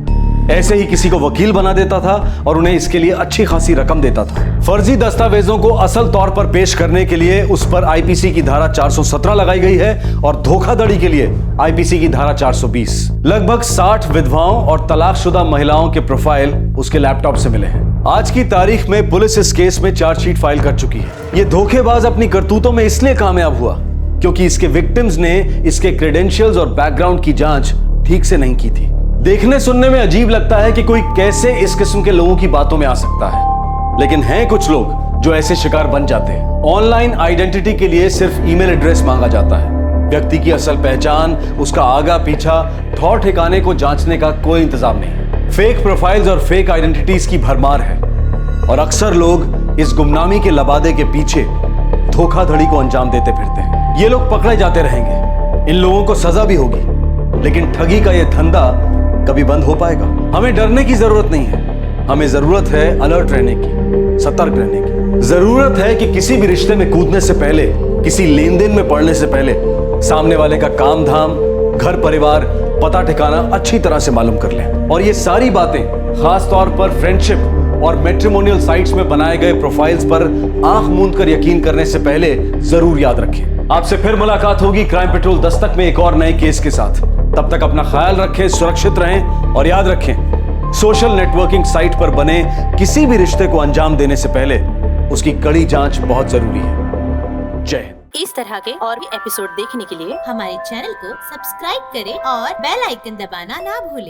ऐसे ही किसी को वकील बना देता था और उन्हें इसके लिए अच्छी खासी रकम देता था। फर्जी दस्तावेजों को असल तौर पर पेश करने के लिए उस पर आईपीसी की धारा 417 लगाई गई है और धोखाधड़ी के लिए आईपीसी की धारा 420। लगभग 60 विधवाओं और तलाकशुदा महिलाओं के प्रोफाइल उसके लैपटॉप से मिले हैं। आज की तारीख में पुलिस इस केस में चार्जशीट फाइल कर चुकी है। ये धोखेबाज अपनी करतूतों में इसलिए कामयाब हुआ क्योंकि इसके विक्टिम्स ने इसके क्रेडेंशियल्स और बैकग्राउंड की जांच ठीक से नहीं की थी। देखने सुनने में अजीब लगता है कि कोई कैसे इस किस्म के लोगों की बातों में आ सकता है, लेकिन हैं कुछ लोग जो ऐसे शिकार बन जाते हैं। ऑनलाइन आइडेंटिटी के लिए सिर्फ ईमेल एड्रेस मांगा जाता है। व्यक्ति की असल पहचान, उसका आगा पीछा, ठौर ठिकाने को जांचने का कोई इंतजाम नहीं। फेक प्रोफाइल्स और फेक आइडेंटिटीज की भरमार है और अक्सर लोग इस गुमनामी के लबादे के पीछे धोखाधड़ी को अंजाम देते फिरते हैं। ये लोग पकड़े जाते रहेंगे, इन लोगों को सजा भी होगी, लेकिन ठगी का यह धंधा कभी बंद हो पाएगा? हमें डरने की जरूरत नहीं है, हमें जरूरत है अलर्ट रहने की, सतर्क रहने की। जरूरत है कि किसी भी रिश्ते में कूदने से पहले, किसी लेन देन में पड़ने से पहले सामने वाले का काम धाम, घर परिवार, पता ठिकाना अच्छी तरह से मालूम कर लें। और ये सारी बातें खास तौर पर फ्रेंडशिप और मैट्रिमोनियल साइट्स में बनाए गए प्रोफाइल्स पर आंख मूंद कर यकीन करने से पहले जरूर याद रखें। आपसे फिर मुलाकात होगी क्राइम पेट्रोल दस्तक में एक और नए केस के साथ। तब तक अपना ख्याल रखें, सुरक्षित रहें और याद रखें, सोशल नेटवर्किंग साइट पर बने किसी भी रिश्ते को अंजाम देने से पहले उसकी कड़ी जांच बहुत जरूरी है। जय हिंद। इस तरह के और भी एपिसोड देखने के लिए हमारे चैनल को सब्सक्राइब करें और बेल आइकन दबाना ना भूलें।